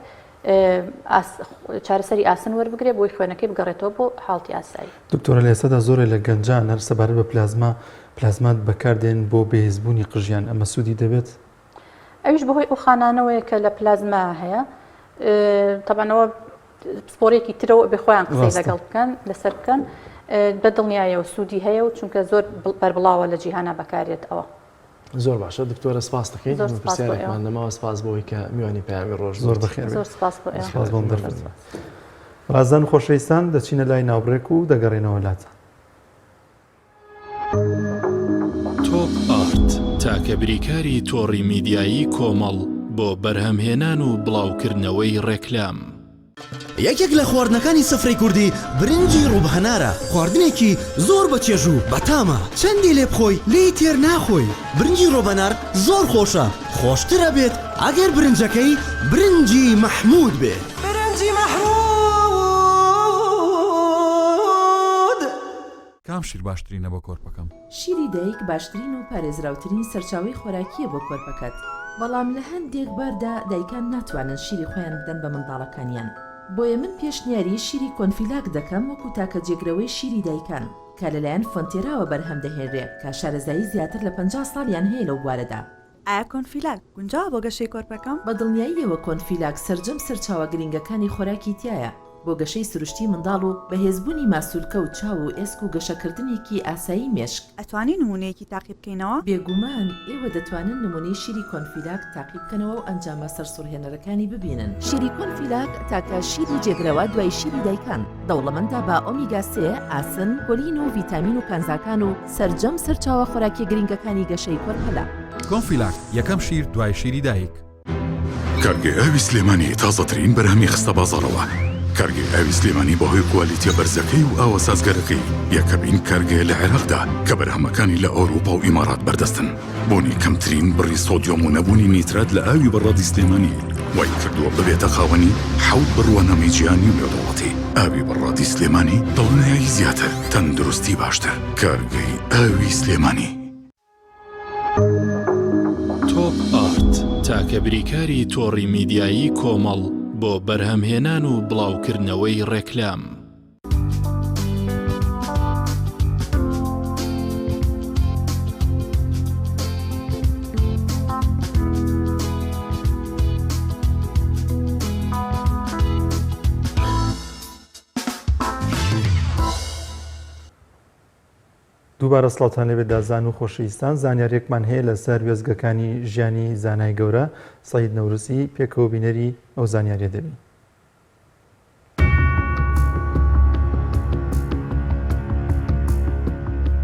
چارەسەری ئاسن وەربگرێ بۆی خوێنەکەی بگەڕێتەوە بۆ حاڵتی ئاسایی. دکتۆرە لە ئێستادا زۆرێک لە گەنجان هەر سەبارەت بە پلازمات بەکاردێن بۆ بەهێزبوونی قژیان ئەمە سوودی دەبێت؟ ئەویش بەهۆی ئەو خانانەوەیە کە لە پلازما هەیە تەبانەوە سپۆرێکی ترەوە بێ خۆیان قسەی لەگەڵ بکەن لەسەر بکەن بە دڵنیایە و سوودی هەیە و چونکە زۆر بەربڵاوە لە جیهانە بەکارێت ئەوە. زۆر باشە دکتۆرە سپاس دەکەین پرسیارێکمان لەماوە سپاس بۆی کە میوانی پەیامی ڕۆژ زۆر بەخێر زۆر سپاس بۆ ئێوە. ڕازان خۆشەویستان دەچینە لای ناوبڕێک و دەگەڕێنەوە لاتان. تۆپ ئارت تاکە بریکاری تۆڕی میدیایی کۆمەڵ بۆ بەرهەمهێنان و بڵاوکردنەوەی ڕێکلام. یەکێک لە خواردنەکانی سەفرەی کوردی برنجی ڕووبهەنارە، خواردنێکی زۆر بەچێژ و بەتامە، چەندی لێ بخۆی لێی تێر ناخۆی. برنجی ڕۆبەنار زۆر خۆشە، خۆشترە بێت ئەگەر برنجەکەی برنجی مەحموود بێت. برنجی مەحموود! کام شیر باشترینە بۆ کۆرپەکەم؟ شیری دایک باشترین و پارێزراوترین سەرچاوی خۆراکیە بۆ کۆرپەکەت، بەڵام لە هەندێک باردا دایکان ناتوانن شیری خۆیان بدەن بە منداڵەکانیان. بۆیە من پێشنیاری شیری کۆنفیلاک دەکەم وەکو تاکە جێگرەوەی شیری دایکان کە لەلایەن فۆنتێراوە بەرهەم دەهێنرێ کە شارەزایی زیاتر لە 50 ساڵیان هەیە لەو بوارەدا. ئایا کۆنفیلاک گونجاوە بۆ گەشەی کۆرپەکەم؟ بە دڵنیاییەوە کۆنفیلاک سەرجەم سەرچاوە گرنگەکانی خۆراکی تایە بۆ گەشەی سروشتی منداڵ و بەهێزبوونی ماسوولکە و چاو و ئێسک و گەشەکردنێکی ئاسایی مێشک. ئەتوانی نمونەیەکی تاقی بکەینەوە؟ بێگومان ئێوە دەتوانن نمونەی شیری کۆنفیلاک تاقی بکەنەوە و ئەنجامە سەرسوڕهێنەرەکانی ببینن. شیری کۆنفیلاک تاکە شیری جێگرەوە دوای شیری دایکان دەوڵەمەندە بە ئۆمیگا 3، ئاسن، کۆلین و ڤیتامین و کانزاکان و سەرجەم سەرچاوە خۆراکی گرنگەکانی گەشەی کۆرپەلا. کۆنفیلاک یەکەم شیر دوای شیری دایک. کارگەی ئاوی سلێمانی تازەترین بەرهەمی خستە بازاڕەوە. کارگەی ئاوی سلێمانی بەهۆی کوالیتیە بەرزەکەی و ئاوە سازگەرەکەی یەکەمین کارگەیە لە عێراقدا کە بەرهەمەکانی لە ئەوروپا و ئیمارات بەردەستن. بۆنی کەمترین بڕی سۆدیۆم و نەبوونی نیترات لە ئاوی بەڕادی سلێمانی وای کردووە ببێتە خاوەنی 7 بڕوانەمەی گیانی و نێودەوڵەتی. ئاوی بەڕادی سلێمانی دڵنیایی زیاتر، تەندروستی باشتر. کارگەی ئاوی سلێمانی. تۆپ ئارت تاکە بریکاری تۆڕی میدیایی کۆمەڵ بۆ بەرهەمهێنان و بڵاوکردنەوەی ڕێکلام. دووبارە سڵاوتان لەبێت دازان و خۆشەویستان. زانیاریەکمان هەیە لەسەر وێزگەکانی ژیانی زانای گەورە سەعید نەوروسی، پێکەوە بینەری ئەو زانیاریە دەبین.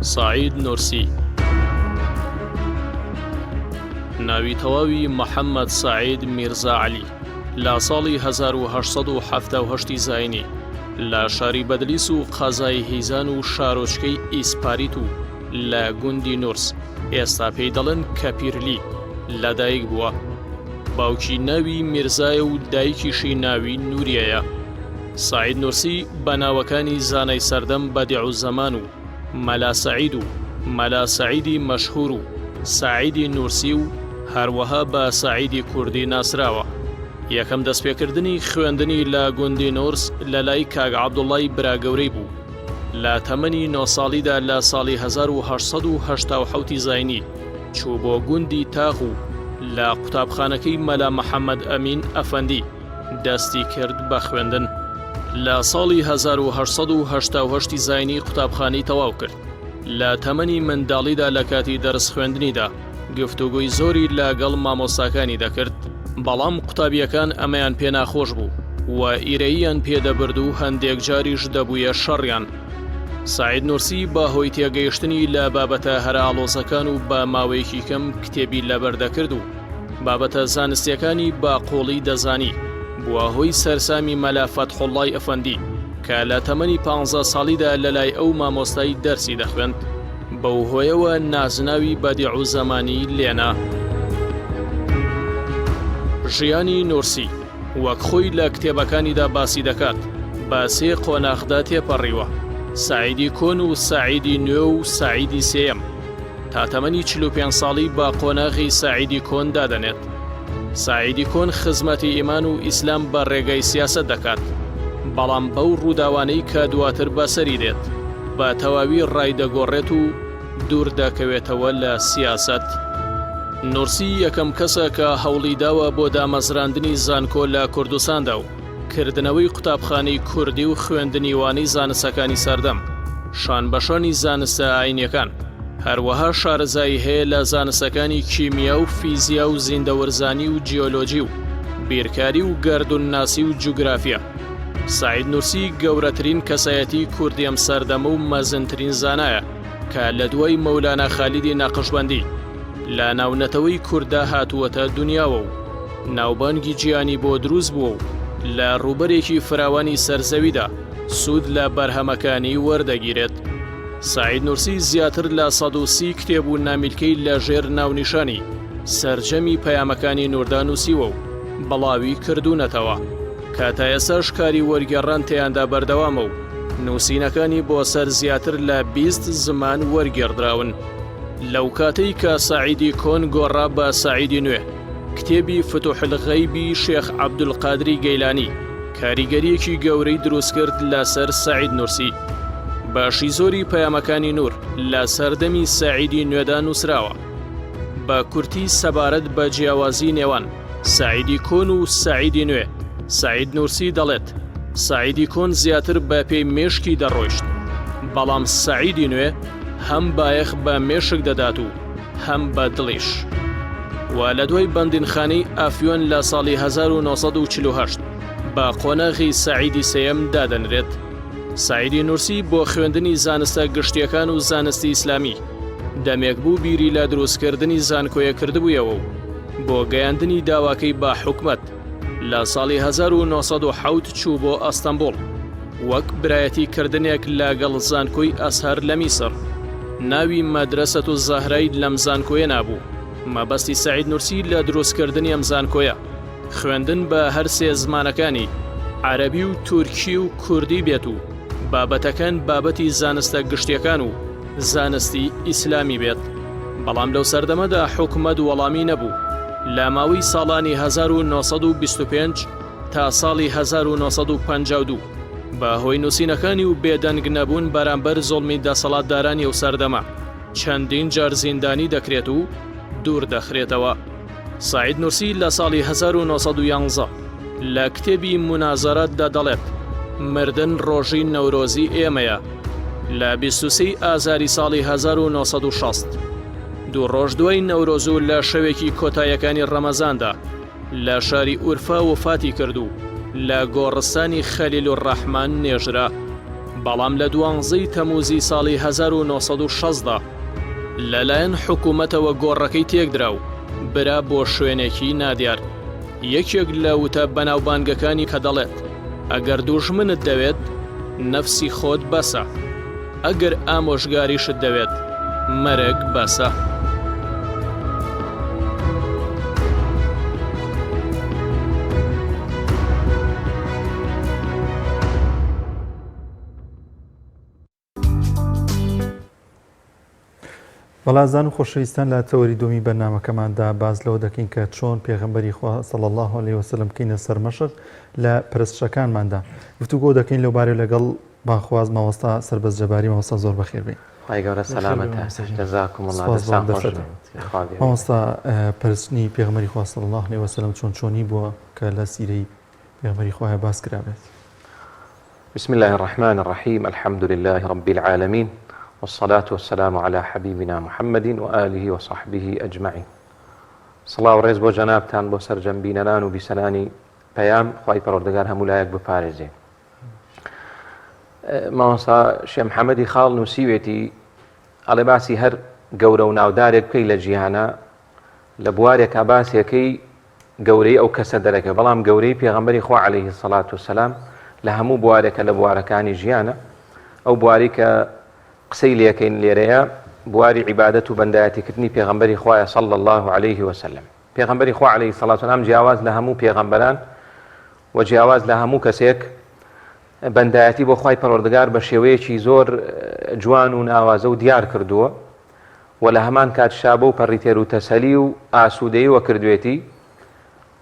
سعید نورسی ناوی تەواوی محەممەد سعید میرزا علی لە ساڵی 1970 زاینی لە شاری بەدلیس و قازای هیزان و شارۆچکەی ئیسپاریت و لە گوندی نورس ئێستا پێی دەڵێن کەپیرلی لەدایک بووە. باوکی ناوی میرزایە و دایکیشی ناوی نوریەیە. سعید نورسی بە ناوەکانی زانای سەردەم بەدیع زەمان و مەلا سەعید و مەلا سەعیدی مەشهور و سعیدی نورسی و هەروەها بە سعیدی کوردی ناسراوە. یەکەم دەستپێکردنی خوێندنی لە گوندی نورس لە لای کاک عەبدوڵڵای براگەورەی بوو. لە تەمەنی 9 ساڵیدا لە ساڵی 1970 زاینی چوو بۆ گوندی تاغ و لە قوتابخانەکەی مەلا محەممەد ئەمین ئەفەندی دەستی کرد بە خوێندن. لە ساڵی 1970 زاینی قوتابخانەی تەواو کرد. لە تەمەنی منداڵیدا لە کاتی دەرس خوێندنیدا گفتوگوی زۆری لەگەڵ مامۆستاکانی دەکرد، بەڵام قوتابیەکان ئەمەیان پێ ناخۆش بوو و ئیرەییان پێدەبرد و هەندێک جاریش دەبوویە شەڕیان. سعید نورسی بە هۆی تێگەیشتنی لە بابەتە هەرئاڵۆزەکان و بە ماوەیەکی کەم کتێبی لەبەردەکرد و بابەتە زانستیەکانی بە قۆڵی دەزانی بووە هۆی سەرسامی مەلا فەتحوڵڵای ئەفەندی کە لە تەمەنی 15 ساڵیدا لەلای ئەو مامۆستای دەرسی دەخوێند. بەو هۆیەوە نازناوی بەدیع و زەمانی لێنا. ژیانی نورسی وەک خۆی لە کتێبەکانیدا باسی دەکات بە 3 قۆناغدا تێپەڕیوە. سعیدی کۆن و سعیدی نوێ و سعیدی سێیەم تا تەمەنی 45 ساڵی با قۆناغی سعیدی کۆن دادەنێت. سعیدی کۆن خزمەتی ئیمان و ئیسلام بە ڕێگەی سیاسەت دەکات، بەڵام بەو ڕووداوانەی کە دواتر بەسەری دێت بە تەواوی ڕایدەگۆڕێت و دوور دەکەوێتەوە لە سیاست. نورسی یەکەم کەسە کە هەوڵی داوە بۆ دامەزراندنی زانکۆ لە کوردستاندا و کردنەوەی قوتابخانەی کوردی و خوێندنی وانەی زانستەکانی سەردەم، شانبەشانی زانستە ئاینیەکان، هەروەها شارەزایی هەیە لە زانستەکانی کیمیا و فیزیا و زیندەوەرزانی و جیۆلۆجی و بیرکاری و گەردونناسی و جوگرافیا. سعید نورسی گەورەترین کەسایەتی کوردی ئەم سەردەمە و مەزنترین زانایە کە لە دوای مەولانە خالیدی ناقشبەندی لە ناونەتەوەی کووردا هاتووەتە دنیاوە و ناوبانگی گیانی بۆ دروست بووە و لە ڕوبەرێکی فراوانی سەرزەویدا سوود لە بەرهەمەکانی وەردەگیرێت. سعید نورسی زیاتر لە 130 کتێب و نامیلکەی لە ژێر ناونیشانی سەرجەمی پەیامەکانی نووردا نووسیوە و بەڵاوی کردوونەتەوە کە تا ئێساش کاری وەرگێڕان تێیاندا بەردەوامە و نووسینەکانی بۆ سەر زیاتر لە 20 زمان وەرگێڕدراون. لەو کاتەی کە سعیدی کۆن گۆڕا بە سعیدی نوێ، کتێبی فتوح الغەیبی شێخ عەبدولقادری گەیلانی کاریگەریەکی گەورەی دروست کرد لەسەر سعید نورسی. باشی زۆری پەیامەکانی نور لە سەردەمی سعیدی نوێدا نووسراوە، بە کورتی سەبارەت بە جیاوازی نێوان سعیدی کۆن و سعیدی نوێ. سعید نورسی دەڵێت سعیدی کۆن زیاتر بە پێی مێشکی دەڕۆیشت، بەڵام سعیدی نوێ هەم بایەخ بە مێشک دەدات و هەم بە دڵیش. و لە دوای بەندینخانەی ئافیۆن لە ساڵی 1948 بە قۆناغی سعیدی سێیەم دادەنرێت. سعیدی نورسی بۆ خوێندنی زانستە گشتیەکان و زانستی ئیسلامی دەمێک بوو بیری لە دروستکردنی زانکۆیە کردبوویەوە و بۆ گەیاندنی داواکەی با حکومەت لە ساڵی 1970 چوو بۆ ئەستەمبوڵ وەک برایەتی کردنێک لەگەڵ زانکۆی ئەسهەر لە میسر. ناوی مەدرسەت و زەهرای لەم زانکۆیە نابوو. مەبەستی سعید نورسی لە دروستکردنی ئەم زانکۆیە خوێندن بە هەر سێ زمانەکانی عەرەبی و تورکی و کوردی بێت و بابەتەکان بابەتی زانستە گشتیەکان و زانستی ئیسلامی بێت. بەڵام لەو سەردەمەدا حکومەت وەڵامی نەبوو. لە ماوەی ساڵانی 1925 تا ساڵی 1952 بە هۆی نووسینەکانی و بێدەنگ نەبوون بەرامبەر زۆڵمی دەسەڵاتدارانی و سەردەما چەندین جار زیندانی دەکرێت و دوور دەخرێتەوە. سعید نورسی لە ساڵی 1911 لە کتێبی منازەرەتدا دەڵێت مردن ڕۆژی نەورۆزی ئێمەیە. لە 23 ئازاری ساڵی 1960 دوو ڕۆژ دوای نەورۆز و لە شەوێکی کۆتاییەکانی ڕەمەزاندا لە شاری ئورفا وفاتی کرد و لە گۆڕستانی خەلیل الڕەحمان نێژرا. بەڵام لە 12 تەموزی ساڵی 1960دا لەلایەن حکوومەتەوە گۆڕەکەی تێکدرا و برا بۆ شوێنێکی نادیار. یەکێک لە وتە بەناوبانگەکانی کە دەڵێت ئەگەر دوژمنت دەوێت نەفسی خۆت بەسە، ئەگەر ئامۆژگاریشت دەوێت مەرگ بەسە. بەڵازان و خۆشەویستان لە تەوەری دومی بەرنامەکەماندا باز لەوە دەکەین کە چۆن پێغەمبەری خوا صلی الله علیه وسلم کەینە سەر مەشق لە پرستشەکانماندا. گفتوگۆ دەکەین لەوبارەی لەگەڵ باخواز مامۆستا سەربەز جەباری. مامۆستا زۆر بەخێر بێ. خی گەورە سەلامەتە. جەزاکم الله. مامۆستا پرستنی پێغەمبەری خوا صلی الله علیه وسلم چۆن چۆنی بووە کە لە سیرەی پێغەمبەری خوا باس کرابێت؟ بسم الله الرحمن الرحيم. الحمد لله رب العالمين والصلاة والسلام على حبيبنا محمد وآله وصحبه أجمعين. صلاة ورز بو جنابتان بو سرجنبينان و بسناني پیام خواهی پروردگار همو لایق بپارێزێ. مامۆستا شێخ محەممەدی خاڵ نووسیوێتی ئەڵێ باسی هەر گەورە و ناودارێک بکەی لە جیهانە لە بوارێکا باسیەکەی گەورەی ئەو کەسە دەرەکە، بەڵام گەورەی پێغەمبەری خوا عەلەیهی سەڵات وسەلام لە هەموو بوارێکە لە بوارەکانی ژیانە. ئەو بواری کە قسەی لێکەین لێرەیە بواری عیبادەت و بەندایەتیکردنی پێغەمبەری خوایە صلی الله علیه وسلم. پێغەمبەری خوا عەلەیهی سەڵات وسەلام جیاواز لە هەموو پێغەمبەران و جیاواز لە هەموو کەسێک بەندایەتی بۆ خوای پەروەردگار بە شێوەیەکی زۆر جوان و ناوازە و دیار کردووە و لە هەمان کات شابە و پەڕیتێر و تەسەلی و ئاسوودەیەوە کردوێتی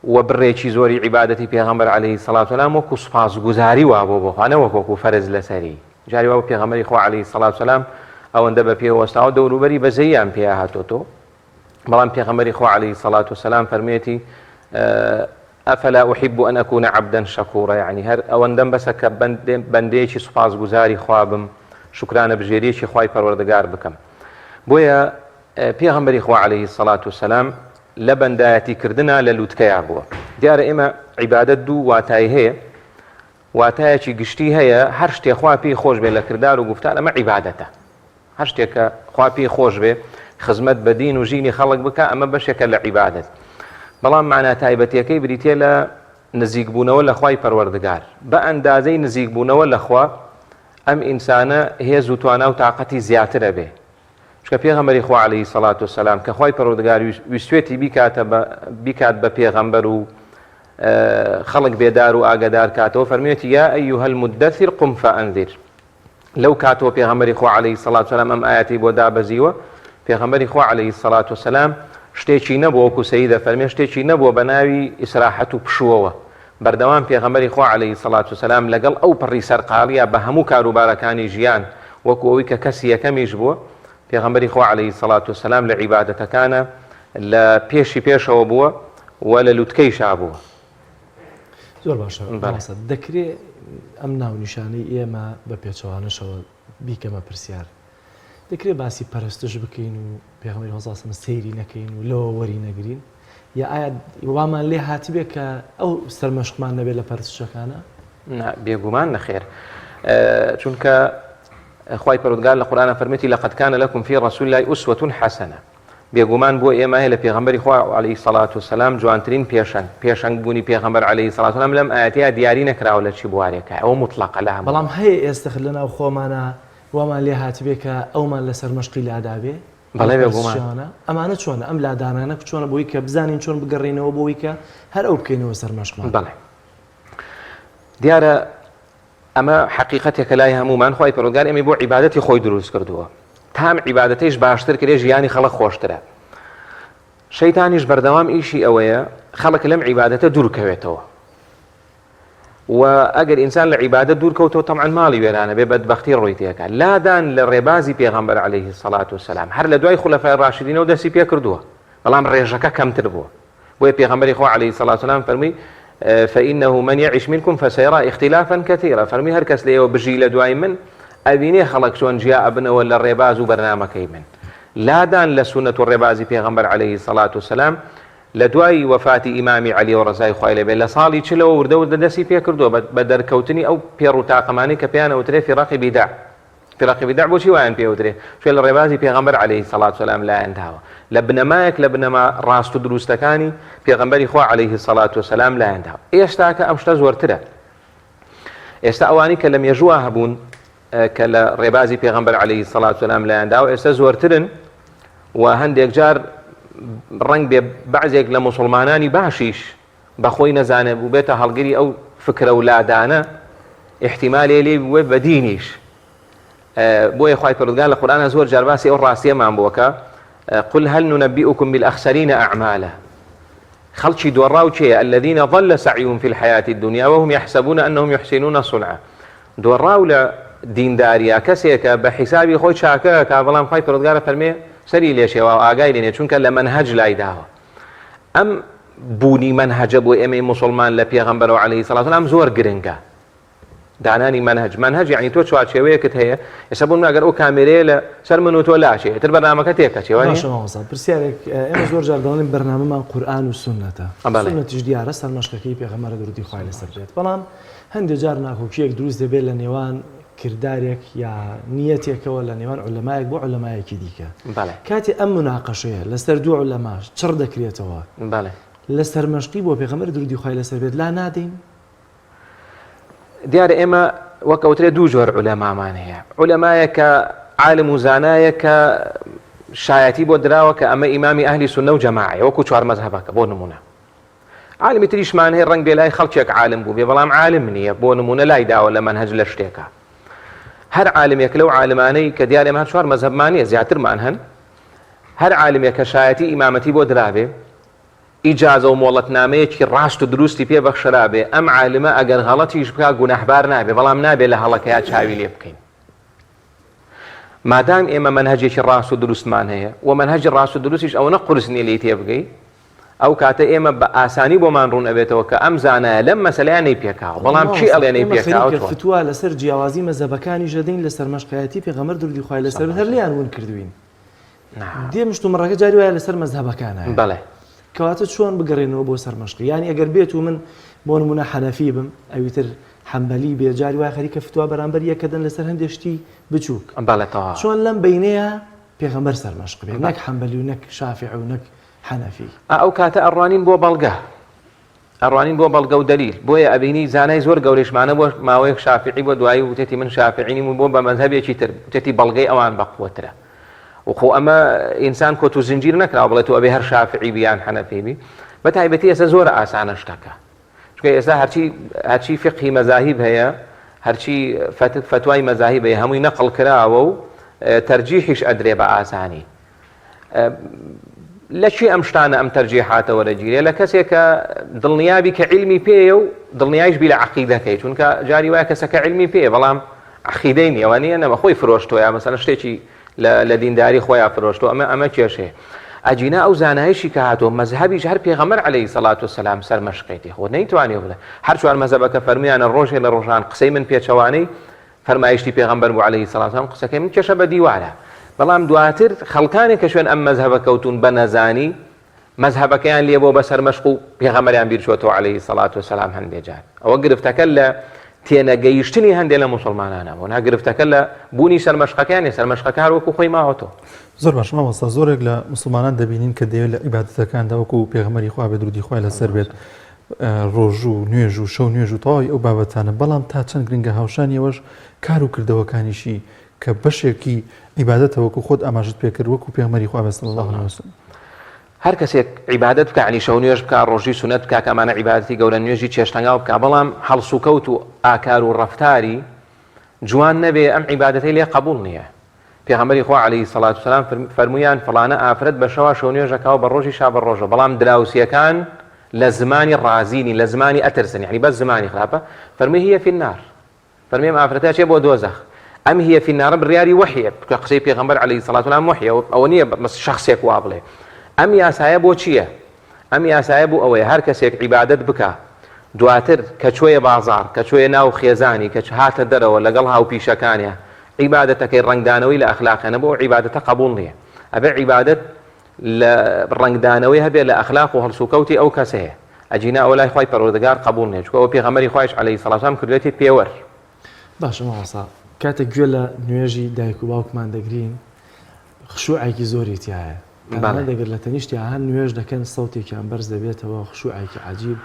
و بڕێکی زۆری عیبادەتی پێغەمبەر عەلەیهی سەڵات وسەلام وەکو سوپاسگوزاری وا بۆ بۆخوانە وەکو فەرز لەسەری جاری وا بە پێغەمبەری خوا عەلەیهی سەڵات وسەلام ئەوەندە بە پێوەستاوە دەوروبەری بەزەییان پێ هاتۆتۆ بەڵام پێغەمبەری خوا عەلەیهی سەڵات وسەلام فەرمێتی ئەفەلا ئوحیب ئەن ئەکوونە عەبدەن شەکوورە یعنی هەر ئەوەندەم بەسە کە بەندەیەکی سوپاسگوزاری خوا بم شکرانە بژێریەکی خوای پەروەردگار بکەم بۆیە پێغەمبەری خوا عەلەیهی سەڵات وسەلام لە بەندایەتیکردنا لە لووتکەیە بووە دیارە ئێمە عیبادەت دوو واتای هەیە واتایەکی گشتی هەیە هەر شتێک خوا پێی خۆش بێ لە کردار و گفتار ئەمە عیبادەتە هەر شتێکە خوا پێی خۆش بێ خزمەت بە دین و ژینی خەڵک بکە ئەمە بەشێکە لە عیبادەت بەڵام معنە تایبەتیەکەی بریتێ لە نزیکبوونەوە لە خوای پەروەردگار بە ئەندازەی نزیکبوونەوە لەخوا ئەم ئینسانە هێز و توانا و تااقەتی زیاترە بێ چکە پێغەمبەری خوا عەلەیهی سەڵات وسەلام کە خوای پەروەردگار ویستوێتی بیکات بە پێغەمبەر و خەڵک بێدار و ئاگادار کاتەوە فەرموویەتی یا ئەیوهە المدەثر قم فەئەنذر لەو کاتەوە پێغەمبەری خوا عەلەیهی سەڵات وسەلام ئەم ئاەتی بۆ دابەزیوە پێغەمبەری خوا عەلەیهی سەڵات وسەلام شتێکی نەبووە وەکو سەیدە فەرمێ شتێکی نەبووە بە ناوی ئیسراحەت و پشووەوە بەردەوام پێغەمبەری خوا عەلەیهی سەڵات وسەلام لەگەڵ ئەو پڕی سەرقاڵیە بە هەموو کاروبارەکانی ژیان وەکو ئەوەی کە کەسی یەکەمیش بووە پێغەمبەری خوا عەلەیهی سەڵات وسەلام لە عیبادەتەکانە لە پێشەوە بووە و لە لووتکەیشا بووە زۆر باشە دەکرێت ئەم ناونیشانەی ئێمە بە پێچەوانەشەوە بیکەمە پرسیار دەکرێت باسی پەرستش بکەین و پێغەمبەری هەڵسەسم سەیری نەکەین و لەوە وەری نەگرین یا ئایا وامان لێ هاتبێت کە ئەو سەرمەشقمان نەبێت لە پەرستشەکانە بێگومان نەخێر چونکە خوای پەروەردگار لە قورئانە فەرمێتی لەقەد کانە لەکم فی ڕەسوول اللهی ئوسوەة حەسەنە بێگومان بۆ ئێمە هەیە لە پێغەمبەری خوا عەلەیهی سەڵات وسەلام جوانترین پێشەنگ بوونی پێغەمبەر عەلەیهی سەڵات وسەلام لەم ئاەتەیە دیاری نەکراوە لە چی بوارێکە ئەوە مطلقە لە هەموو بەڵام هەیە ئێستا لەناو خۆمانە وامان لێ هاتبێت کە ئەومان لەسەر مەشقی لادابێ بەڵێ بێگومان ئەمانە چۆنە ئەم لادانانە چۆنە بۆی کە بزانین چۆن بگەڕێنەوە بۆی کە هەر ئەو بکەینەوە سەر مەشقمان بەڵێ دیارە ئەمە حقیقەتێکە لای هەمومان خوای پەروەردگار ئێمەی بۆ عیبادەتی خۆی دروست کردووە تام عیبادەتەیش باشتر کرێ ژیانی خەڵک خۆشترە شەیتانیش بەردەوام ئیشی ئەوەیە خەڵک لەم عیبادەتە دوورکەوێتەوە و ئەگەر ئینسان لە عیبادەت دوورکەوتەوە تەمعەن ماڵی وێرانە بێ بەدبەختی ڕووی تێکات لادان لە ڕێبازی پێغەمبەر عەلەیهی سەڵات وسەلام هەر لە دوای خولەفای ڕاشیدینەوە دەستی پێ کردووە بەڵام ڕێژەکە کەمتر بووە بۆیە پێغەمبەری خوا عەلەیهی سەڵات وسەلام فەرمووی فإنه من يعش منكم فسيرى اختلافا كثيرا فەرمی هەر کەس لێەوە بژی لە دوای من ئەبینێ خەڵک چۆن جیا ئەبنەوە لە ڕێباز و بەرنامەکەی من لادان لە سونەت و ڕێبازی پێغەمبەر عەلەیهی سەڵات وسەلام لە دوای وەفاتی ئیمامی عەلی و ڕەزای خوای لێبێ لە ساڵی چلەوە وردە دەستی پێ کردووە بە دەرکەوتنی ئەو پێڕ و تاقەمانی کە پێیان ئەوترێ فیڕەقی بیدع فیڕەقی بیدع بۆچی وایان پێوترێ چۆن لە ڕێبازی پێغەمبەر عەلەیهی سەڵات وسەلام لایەن داوە لە بنەمایەک لە بنەما ڕاست و دروستەکانی پێغەمبەری خوا عەلەیهی سەڵات وسەلام لایەن داوە ئێستا کە ئەم شتە زۆرترە ئێستا ئەوانی کە لە مێژووە هەبوون کە لە ڕێبازی پێغەمبەر عەلەیهی سەڵات وسەلام لایەن داوە ئێستا زۆرترن و هەندێک جار ڕنگ بێ بەعزێک لە موسڵمانانی باشیش بەخۆی نەزانێ بوو بێتە هەڵگری ئەو فکرە و لادانە احتیمالێ لێ بوێ بە دینیش بۆیە خوای پەروەردگار لە قورئانە زۆر جار باسی ئەو ڕاستیەمان بووەکە قل هل ننبئكم بالأخسرين أعمالا خەڵکی دۆڕاو چێە الذين ضل سعيهم في الحياة الدنيا وهم يحسبون أنهم يحسنون صنعا دۆڕاو لە دینداریە کەسێکە بە حیسابی خۆی چاکە کا بەڵام خوای پەروەردگار فەرمێ سەری لێشێوە و ئاگای لێنێ چونکە لە مەنهەج لای داوە ئەم بوونی مەنهەجە بۆ ئێمەی موسڵمان لە پێغەمبەرەوە عەلەیهی سەڵات وسەلام زۆر گرنگە دانانی منهج یعنی تۆ چوارچێوەیەکت هەیە ئێستا بۆ ئەگەر ئەو کامێرەیە لە سەر من و تۆ لاشێ تر بەرنامەکە تێکەچێوە پرسیارێک ئێمە زۆر جار دەڵێن بەرنامەمان قورئان و سونەتە سونەتیش دیارە سەرمەشقەکەی پێغەمبەر درودی خوای لەسەر بێت بەڵام هەندێک جار ناکۆکیەک دروست دەبێت لە نێوان کردارێک یا نیەتێکەوە لە نێوان عولەمایەک بۆ عولەمایەکی دیکە کاتی ئەم مناقەشەیە لەسەر دوو عولەماش چڕ دەکرێتەوە لە سەرمەشقی بۆ پێغەمبەر درودی خوای لەسەر بێت لا نادەین دیارە ئێمە وەکەوترێ دوو جۆر عولەمامان هەیە عولەمایەکە عالم و زانایەکە شایەتی بۆ دراوە کە ئەمە ئیمامی ئەهلی سونە و جەماعەیە وەکو چوار مەذهەبەکە بۆ نمونە عالمی تریشمان هەیە ڕەنگ بێ لای خەڵکێک عالم بوو بێ بەڵام عالم نییە بۆ نمونە لای داوە لە منهج لە شتێکە هەر عالمێک لەو عالمانەی کە دیارە ئێمە چوار مەذهبمانیە زیاترمان هەن هەر عالمێک کە شایەتی ئیمامەتی بۆ درابێ ئیجازە و مۆڵەتنامەیەکی ڕاست و دروستی پێ بەخشرابێ ئەم عالمە ئەگەر هەڵەتیش بکا گونەحبار نابێ بەڵام نابێت لە هەڵەکەیە چاوی لێ بکەین مادام ئێمە منهجێکی ڕاست و دروستمان هەیە و منهجی ڕاست و دروستیش ئەوە قورس نیە لێی تێبگەی ئەو کاتە ئێمە بە ئاسانی بۆمان ڕوون ئەبێتەوە کە ئەم زانایە لەم مەسەلەیان نەی پێکاوە بەڵام چی ئەڵێنەی پێکاوە فتووە لەسەر جیاوازی مەزەبەکانی ژەدەین لەسەر مەشقایەتی پێغەمبەر دروردی خوای لەسەر هەر لیان ون کردوین دێمشتومڕەکە جاری وایە لەسەر مەزهبەکانە بەڵێ کەواتە چۆن بگەڕێنەوە بۆ سەر مەشقی یانی ئەگەر بێت و من بۆ نمونە حەنەفی بم ئەویتر حەمبەلی بێ جاری وای خەریکە فتووە بەرامبەر یەکەدەن لەسەر هەندێک شتی بچووک چۆن لەم بینەیە پێغەمبەر سەر مەشق بێ نەک حەمبەلی و نەک شافعی و نەک حەنەفی ئەو کاتە ئەڕوانین بۆ بەڵگە ئەڕوانین بۆ بەڵگە و دەلیل بۆیە ئەبینی زانای زۆر گەورەشمانە بۆ ماوەیەک شافعی بۆ دوایی وتێتی من شافعینیم و بۆ بە مەذهبێکی تر وتێتی بەڵگەی ئەوان بەقووەترە وخۆ ئەمە ئینسان کۆت و زنجیر نەکراوە بڵێت و ئەبێ هەر شافعی بیان حەنەفی بی بە تایبەتی ئێستا زۆرە ئاسانە شتەکە چونکە ئێستا هەرچی فقهی مەذاهب هەیە هەرچی فتوای مەذاهب هەیە هەمووی نەقڵ کراوە و تەرجیحیش ئەدرێ بە ئاسانی لە چی ئەم شتانە ئەم تەرجیحاتە وەرەگیرێ لە کەسێک کە دڵنیابی کە عیلمی پێیە و دڵنیایش بی لە عەقیدەکەی چونکە جاری وایە کەسەکە عیلمی پێیە بەڵام عەقیدەی نییە ئەوە نییە نەما خۆی فرۆشتۆیە مەسەلەن شتێکی لە دینداری خۆیان فرۆشتۆ ئەمە کێشەیە ئەجینا ئەو زانایشی کە هاتۆ مەذهبیش هەر پێغەمبەر عەلەیهی سەڵات وسەلام سەر مەشقێتی خۆ نەیتوانێ بڵێ هەر چوار مەذهبەکە فەرمویانە ڕۆژێ لە ڕۆژان قسەی من پێچەوانەی فەرمایشتی پێغەمبەر بوو عەلەیهی سەڵات وسەلام قسەکەی من کێشە بە دیوارە بەڵام دواتر خەڵکانێک کە شوێن ئەم مەذهبە کەوتون بە نەزانی مەذهبەکەیان لێ بۆ بەسەر مەشق و پێغەمبەریان بیرچۆتەوە عەلەیهی سەڵات وسەلام هەندێک جار ئەوە گرفتەکە لە تێنەگەیشتنی هەندێک لە موسڵمانانەوە ناگرفتەکە لە بوونی سەرمەشقەکانی سەرمەشقەکە وەکو خۆی ماوەتەوە زۆر باش مامۆستا زۆرێک لە مسلمانان دەبینین کە دەیەوێت لە عیبادەتەکاندا وەکو پێغەمبەری خوا بێ درودی خوای لەسەر بێت ڕۆژ و نوێژ و شەو نوێژ و تەواوی ئەو بابەتانە بەڵام تا چەند گرنگە هاوشانی ئەوەش کار و کردەوەکانیشی کە بەشێکی عیبادەتە وەکو خۆت ئاماژت پێکرد وەکو پێغەمبەری خوا صلی الله علیه وسلم هەر کەسێک عیبادەت بکە عنی شەو نوێژ بکە ڕۆژی سونەت بکە کە ئەمانە عیبادەتی گەورە نوێژی چێشتەنگاو بکە بەڵام هەڵسوکەوت و ئاکار و ڕەفتاری جوان نەبێ ئەم عیبادەتەی لێ قبول نییە پێغەمبەری خوا عەلەیهی سەڵات وسەلام فەرموویان فڵانە ئافرەت بە شەوا شەو نوێژەکەوە بە ڕۆژی شا بە ڕۆژە بەڵام دراوسیەکان لە زمانی ڕازینی لە زمانی ئەترسن یعنی بەس زمانی خراپە فەرمووی هی فی النار فەرمووی ئەم ئافرەتە چێ بۆ دۆزەخ ئەم هی فی النار بڕیاری وحیە کە قسەی پێغەمبەر عەلەیهی سەڵات وسەلام وحیە ئەوە نییە شەخسێک وا بڵێ ئەم یاسایە بۆ چییە ئەم یاسایە بوو ئەوەیە هەر کەسێک عیبادەت بکە دواتر کە چۆیە بازار کە چۆیە ناو خێزانی کە هاتە دەرەوە لەگەڵ هاوپیشەکانیە عیبادەتەکەی ڕنگدانەوەی لە ئەخلاقیانە بۆ عیبادەتە قبول نییە ئەبێ عیبادەت لە ڕنگدانەوەی هەبێت لە ئەخلاق و هەڵسوکەوتی ئەو کەسەیە ئەجینا ئەو لای خوای پەروەردگار قبول نییە چونکە ئەوە پێغەمبەری خوایش عەلەیهی سەڵات وسەلام کردوێتی پێوەر باشە مامۆستا کاتێک گوێ لە نوێژی دایک و باوکمان دەگرین خشوعێکی زۆری تایە دەگەر لە تەنیشتی هەن نوێژ دەکەن سەوتێکیان بەرز دەبێتەوە خشوعێکی عەجیب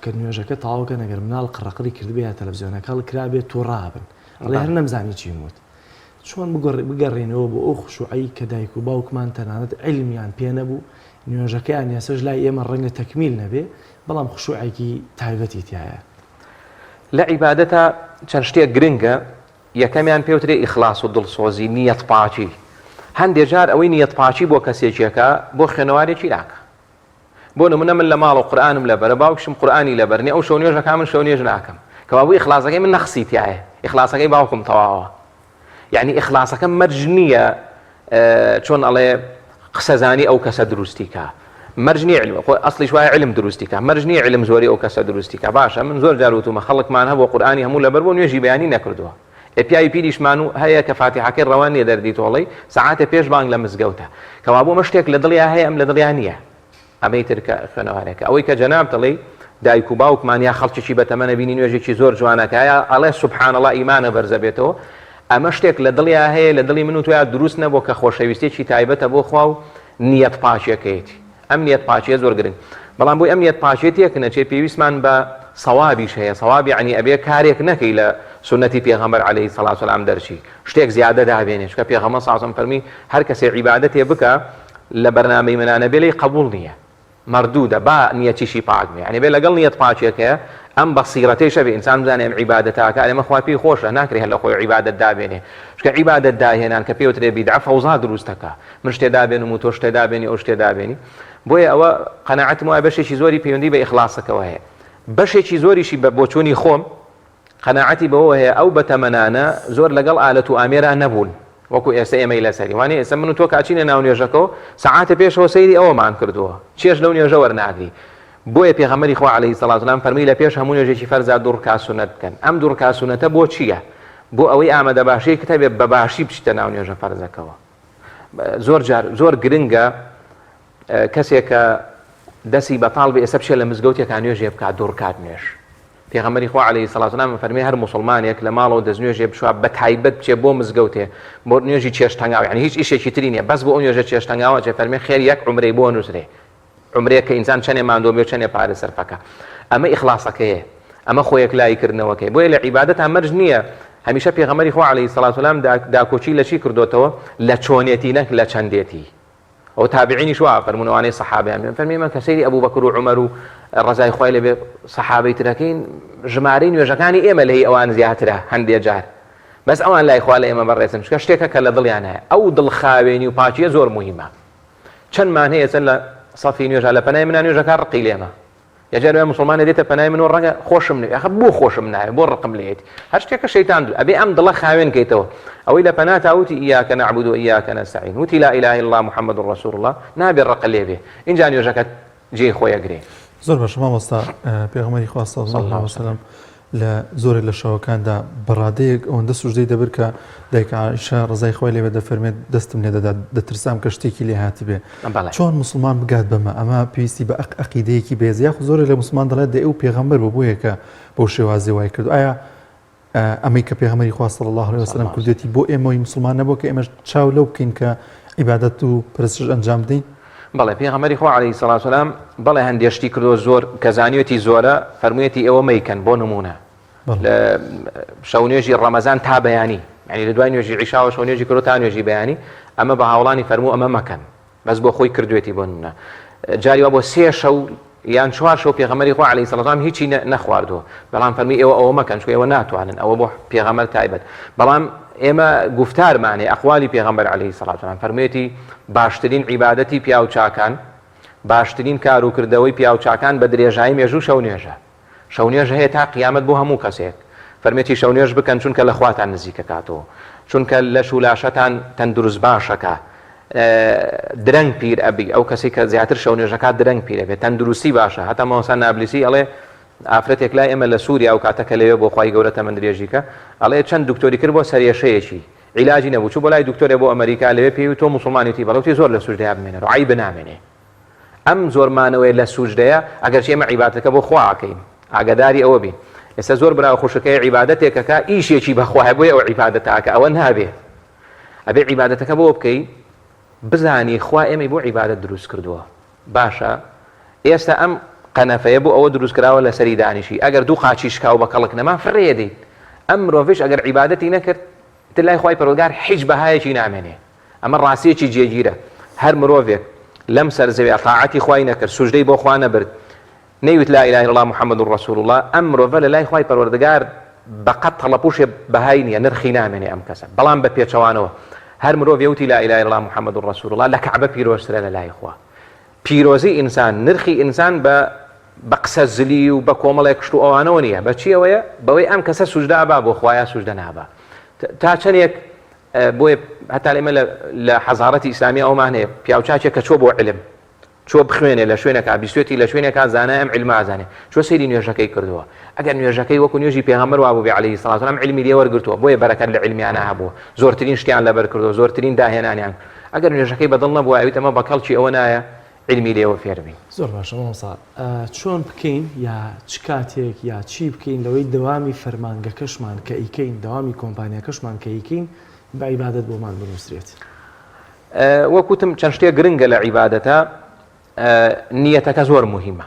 کە نوێژەکە تەواوکە نەگەر مناڵ قڕەقڕی کردبێ تەلەڤیزیۆنەکە کرابێت تۆ ڕابن ئەڵێ هەر نەمزانی چی وت چۆن بگەڕێنەوە بۆ ئەو خشوعی کە دایک و باوکمان تەنانەت عیلمیان پێ نەبوو نوێژەکەیان یاسەش لای ئێمە ڕەنگە تەکمیل نەبێ بەڵام خشوعێکی تایبەتی تایە لە عیبادەتە چەند شتێک گرنگە یەکەمیان پێوترێ ئیخلاس و دڵسۆزی نیەت پاچی هەندێک جار ئەوەی نیەت پاچی بۆ کەسێکێکە بۆ خوێنەوارێکی لاکە بۆ نمونە من لە ماڵ و قورئانم لەبەرە باوکشم قورئانی لەبەرنی ئەو شەو نوێژەکە من شەو نوێژ ناکەم کەوا بوو ئیخلاسەکەی من نەخسی تایە ئیخلاسەکەی باوکم تەواوە یعنی ئیخلاسەکە مەرج نییە چۆن ئەڵێ قسەزانی ئەو کەسە دروستیکە مەرج نییە علم ئەسڵیش وایە علم دروستیکە مەرج نییە علم زۆری ئەو کەسە دروستیکە باشە من زۆر جار وتومە خەڵکمان هەبوو قورئانی هەموو لەبەر بۆ نوێژی بەیانی نەکردووە پیاوی پیریشمان و هەیە کە فاتیحەکەی ڕەوان نیە دەردی تۆڵی سەعاتە پێش بانگ لە مزگەوتە کەوا بۆ شتێک لە دڵیا هەیە ئەم لە دڵیا نییە ئەمەی ترکە خوێنەوارێکە ئەوەی کە جەناب دەڵێ دایک و باوکمان یا خەڵکێکی بەتەمەنە بینی نوێژێکی زۆر جوانەکەیە ئەڵێ سوبحان الله ئیمانە بەرزە بێتەوە ئەمە شتێک لە دڵیا هەیە لە دڵی من و تۆیا دروست نەبوو کە خۆشەویستێکی تایبەتە بۆ خوا و نیەت پاچیەکەیەتی ئەم نیەت پاچیە زۆر گرنگ بەڵام بۆی ئەم نیەت پاچێتێک نەچێ پێویستمان بە سەوابیش هەیە سەوابی عنی ئەبێ کارێک نەکەی لە سنەتی پێغەمبەر عەلەیهی سەڵات وسەلام دەرچی شتێک زیادە دابێنێ چونکە پێغەمبەر سەڵات وسەلام فەرمی هەر کەسێ عیبادەتێ بکە لە بەرنامەی منانە بێ لێی قبول نییە مردودە با نیەتیشی پاک بێ یعنی بێ لەگەڵ نیەت پاکێکەیە ئەم بەسیرەتەیشە بێ ئینسان بزانێ ئەم عیبادەتاکە ئەمە خوا پێی خۆشە ناکرێ هەر لە خۆی عیبادەت دابێنێ چکە عیبادەت داهێنان کە پێوترێ بیدعە فەوزا دروستەکە من شتێ دابێنم و تۆ شتێ دابێنی ئەو شتێ دابێنی بۆیە ئەوە قەناعەتم وایە بەشێکی زۆری پەیوەندی بە ئیخلاسەکەوە هەیە بەشێکی زۆریشی بە بۆچوونی خۆم قەناعەتی بەوە هەیە ئەو بەتەمەنانە زۆر لەگەڵ ئالەت و ئامێران نەبوون وەکو ئێستا ئێمەی لەسەری وانێ ئێستا من و تۆ کاچینە ناو نوێژەکەەوە سەعاتە پێشەوە سەیری ئەوەمان کردووە چێش لەو نوێژە وەرناگری بۆیە پێغەمبەری خوا عەلەیهی سەڵات وسەلام فەرمی لە پێش هەموو نوێژێکی فەرزا دوو ڕکات سونەت بکەن ئەم دوو ڕکات سونەتە بۆ چییە بۆ ئەوەی ئامادە باشی کتە بێ بەباشی بچیتە ناو نوێژە فەرزەکەەوە زۆر گرنگە کەسێک کە دەستی بەتاڵ بێ ئێستا بچێ لە مزگەوتێکا نوێژێ بکات دوو ڕکات نوێژ پێغەمبەری خوا عەلەیهی سەڵات وسەلام فەرمی هەر موسڵمانێک لە ماڵەوە دەستنوێژێ بشوە بە تایبەت بچێ بۆ مزگەوتێ بۆ نوێژی چێشتەنگاو یعنی هیچ ئیشێکی تری نییە بەس بۆ ئەو نوێژە چێشتەنگاوە جێ فەرمی خێر یەک عومرەی بۆ نووسرێ عمرێک کە ئینسان چەندێ ماندۆ بێ چەندێ پارە سەرفەکە ئەمە ئیخلاسەکەیە ئەمە خۆیەک لایکردنەوەکەی بۆیە لە عیبادەتان مەرج نییە هەمیشە پێغەمبەری خوا عەلەیهی سەڵات وسەلام داکۆچی لە چی کردوتەوە لە چۆنێتی نەک لە چەندێتی ئەو تابعینی شوا فەرمونەوانەی سەحابەیان فەرمی من کە سەیری ئەبوو بەکر و عومەر و ڕەزای خوای لەبێ سەحابەی ترەکەین ژمارەی نوێژەکانی ئێمە لە هی ئەوان زیاترە هەندێک جار بەس ئەوان لای خوا لە ئێمە بەڕێزن چکە شتێکە کە لە دڵیان هەیە ئەو دڵخاوێنی و پاچیە زۆر موهیمە چەندمان هەیە چەند لە سەفی نوێژە لە پەنای منە نوێژەکە ڕقی لێمە یەجار مسلمانە دێتە پەنای من و ڕەنگە خۆشم نوێ ئەخە بۆ خۆشم نایە بۆ ڕقم لێیت هەر شتێکە شەیتان ئەبێ ئەم دڵە خاوێن کەیتەوە ئەوەی لە پەنا تاوتی ئیاکە نەعبود و ئیاکە نەستەعین وتی لا ئیلاهە ئیلا الله محەممەد ڕەسوول الله نابێ ڕق لێ بێ اینجا نوێژەکە جێی خۆیەگرێ زۆر باش مامۆستا پێغەمبەری خوا صلی الله علیه وسلم لە زۆرێک لە شەوەکاندا بەڕادەیەک ئەوەندە سوژدەی دەبر کە دایک عایشە ڕزای خۆی لێ دەفەرمێت دەستم لێ دەدات دەترسام کە شتێکی لێ هاتبێ چۆن مسلمان بگات بەمە ئەمە پێویستی بە عەقیدەیەکی بێز یاخو زۆرێک لە مسلمان دەڵێت دە ئەو پێغەمبەر بۆ بۆیە کە بەو شێوازی وای کرد ئایا ئەمەی کە پێغەمبەری خوا صلی الله علیه وسلم کردێتی بۆ ئێمەی مسلمان نەبوو کە ئێمە چاو لەو بکەین کە عیبادەت و پرستش ئەنجام بدەین بەڵێ پێغەمبەری خوا عەلەیهی سەڵات وسەلام بەڵێ هەندێشتی کردو زۆر کە زانیوێتی زۆرە فەرموویەتی ئێوە مەیکەن بۆ نمونە لە شەو نوێژی ڕەمەزان تا بەیانی یعنی لە دوای نوێژی عیشاوە شەو نوێژی کردو تا نوێژی بەیانی ئەمە بە هاوڵانی فەرموو ئەمە مەکەن بەس بۆ خۆی کردوێتی بۆ نمونە جاری وا بۆ 3 شەو یان 4 شەو پێغەمبەری خوا عەلەیهی سەڵات وسەلام هیچی نەخواردووە بەڵام فەرمی ئێوە ئەوە مەکەن چونکە ئێوە ناتوانن ئەوە بۆ پێغەمبەر تایبەت بەڵام ئێمە گفتارمانێ ئەقوالی پێغەمبەر عەلەیهی سەڵات وسەلام فەرموویەتی باشترین عیبادەتی پیا و چاکان باشترین کار و کردەوەی پیا و چاکان بە درێژایی مێژوو شەو نوێژە شەو نوێژ هەیە تا قیامەت بۆ هەموو کەسێک فەرمێتی شەو نوێژ بکەن چونکە لە خواتان نزیکە کاتەوە چونکە لە شولاشەتان تەندروست باشەکە درەنگ پیر ئەبی ئەو کەسی کە زیاتر شەو نوێژەکە درەنگ پیرە بێت تەندروستی باشە هەتا مامۆستا نابلیسی ئەڵێ ئافرەتێک لای ئێمە لە سووریا ئەو کاتەکە لەوێ بۆ خوای گەورە تەمەندرێژیکە ئەڵێ چەند دکتۆری کرد بۆ سەرێشەیەکی عیلاجی نەبوو چوو بۆ لای دکتۆرێ بۆ ئەمریکا لەوێ پێی تۆ موسڵمانێتی بەڵەوتی زۆر لە سوژدەیە بمێنێ ڕعی بنامێنێ ئەم زۆرمانەوەی لە سوژدەیە ئەگەر ئێمە عیبادەتەکە بۆ خوا ئاکەین ئاگاداری ئەوە بین ئێستا زۆر براو خوشەکەی عیبادەتێکەکە ئیشێکی بەخوای بۆیە ئەو عیبادەتاکە ئەوە نابێ ئەبێ عیبادەتەکە بۆ بکەی بزانی خوا ئێمەی بۆ عیبادەت دروست کردووە باشە ئێستا ئەم قەنەفەیە بۆ ئەوە دروست کراوە لە سەری دانیشی ئەگەر دوو قاچی شکاو بە کەڵک نەما فڕێ دەیت ئەم مرۆڤش ئەگەر عیبادەتی نەکرد لای خوای پەروەردگار هیچ بەهایەکی نامێنێ ئەمە ڕاستیەکی جێگیرە هەر مرۆڤێک لەم سەرزەوی تاعەتی خوای نەکرد سوژدەی بۆ خوا نەبرد نەیوت لا إله إلا الله محمد رسول الله ئەم مرۆڤە لە لای خوای پەروەردگار بەقەت تەڵەپوشێ بەهای نییە نرخی نامێنێ ئەم کەسە بەڵام بە پێچەوانەوە هەر مرۆڤ یوتی لا إله إلا الله محمد رسول الله لە کەعبە پیرۆزترە لە لای خوا پیرۆزی ئینسان نرخی ئینسان بە قسە زلی و بە کۆمەڵێک کشت و ئەوانەوە نییە بەچی ئەوەیە بەوەی ئەم کەسە سوژدا با بۆ خوایە سوژدە نابا تا چەندێک بۆیە هەتا ئێمە لە حەزارەتی ئیسلامی ئەومان هەیە پیاوچاکێک کە چۆ بۆ علم چۆ بخوێنێ لە شوێنێکا بیستێتی لە شوێنێکا زانای ئەم علم ئازانێ چۆ سەیری نوێژەکەی کردووە ئەگەر نوێژەکەی وەکو نوێژی پێغەمبەر وابوو بێ عەلەیهی سەڵات وسەلام علمی لێ وەرگرتووە بۆیە بەرەکەت لە علمیانە هەبووە زۆرترین شتیان لەبەر کردووە زۆرترین داهێنانیان ئەگەر نوێژەکەی بەدڵ نەبووە ئەویت ئەمە بە کەڵکی ئەوە نایە علمی لێوە فێر بین زۆر باشە مامۆستا چۆن بکەین یا چ کاتێک یا چی بکەین لەوەی دەوامی فەرمانگەکەشمان کە ئیکەین دەوامی کۆمپانیاکەشمان کە ئیکەین بە عیبادەت بۆمان بنووسرێت وەکوتم چەند شتێک گرنگە لە عیبادەتە نیەتەکە زۆر موهیمە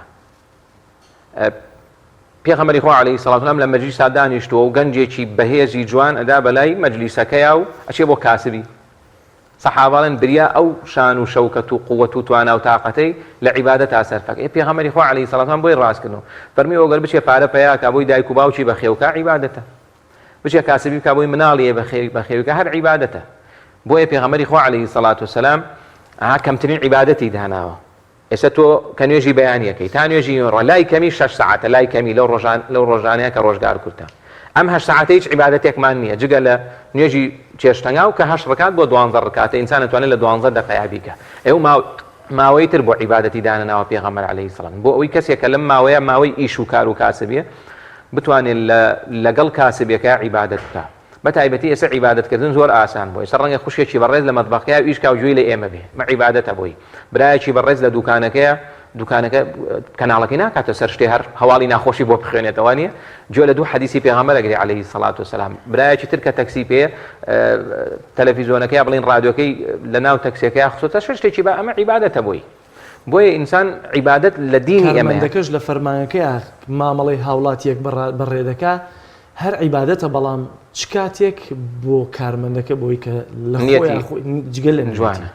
پێغەمبەری خوا عەلەیهی سەڵات وسەلام لە مەجلیسا دانیشتووە و گەنجێکی بەهێزی جوان ئەدا بەلای مەجلیسەکەیە و ئەچێ بۆ کاسبی سەحابەڵێن بریا ئەو شان و شەوکەت و قووەت و توانە و تااقەتەی لە عیبادەتا سەرفەکە. پێغەمبەری خوا عەلەیهی سەڵاتان بۆی ڕاستکردنەوە فەرمی ئەگەر بچێ پارە پەیاکە بۆی دایک و باوکی بەخێوکە عیبادەتە، بچێ کاسبی بکە بۆی مناڵیە بەخێوکە هەر عیبادەتە. بۆیە پێغەمبەری خوا عەلەیهی سەڵات وسەلام کەمترین عیبادەتی داهناوە. ئێستا تۆ کە نوێژی بەیانیەکەی تا نوێژی ڕۆ لای کەمی 6 ساعتە، لای کەمی لەو ڕۆژانەیە کە ڕۆژگار کورتە. ئەم 8 ساعتە هیچ عیبادەتێکمان نییە جگە لە نوێژی چێشتەنگاو کە 8 ڕکات بۆ 12 ڕکاتە ئینسان دەتوانێت لە 12 دقەیە بیکە. ئێوە ماوەی تر بۆ عیبادەتی دانەناوە پێغەمبەر عەلەیهی سەڵام بۆ ئەوەی کەسێک کە لەم ماوەیە ماوەی ئیش و کار و کاسبیە بتوانێت لەگەڵ کاسبیەکە عیبادەت بکە. بەتایبەتی ئێستا عیبادەتکردن زۆر ئاسان بووە. ئێستا ڕەنگە خوشکێکی بەڕێز لە مەتبەخەیە ئیش کا و گوێی لە ئێمە بێ مە عیبادەتە بۆی. برایەکی بەڕێز لە دوکانەکە کەناڵەکەی ناکاتە سەر شتێ هەر هەواڵی ناخۆشی بۆ بخوێنێتەوە نیە. گوێ لە دوو حەدیسی پێغەمبەر ئەگری عەلەیهی سەڵات وسەلام. برایەکی تر کە تەکسی پێ تەلەڤیزۆنەکەی بڵین ڕادیۆکەی لە ناو تەکسیەکەی خسوتە شتێکی بە ئەمە عیبادەتە بۆی. بۆیە ئینسان عیبادەت لە دینی ئەمە کارمەندەکەش لە فەرمانەکەی مامەڵەی هاوڵاتیەک بەڕێدەکە هەر عیبادەتە، بەڵام چ کاتێک بۆ کارمەندەکە بۆی کە لە جگەل لە جوانە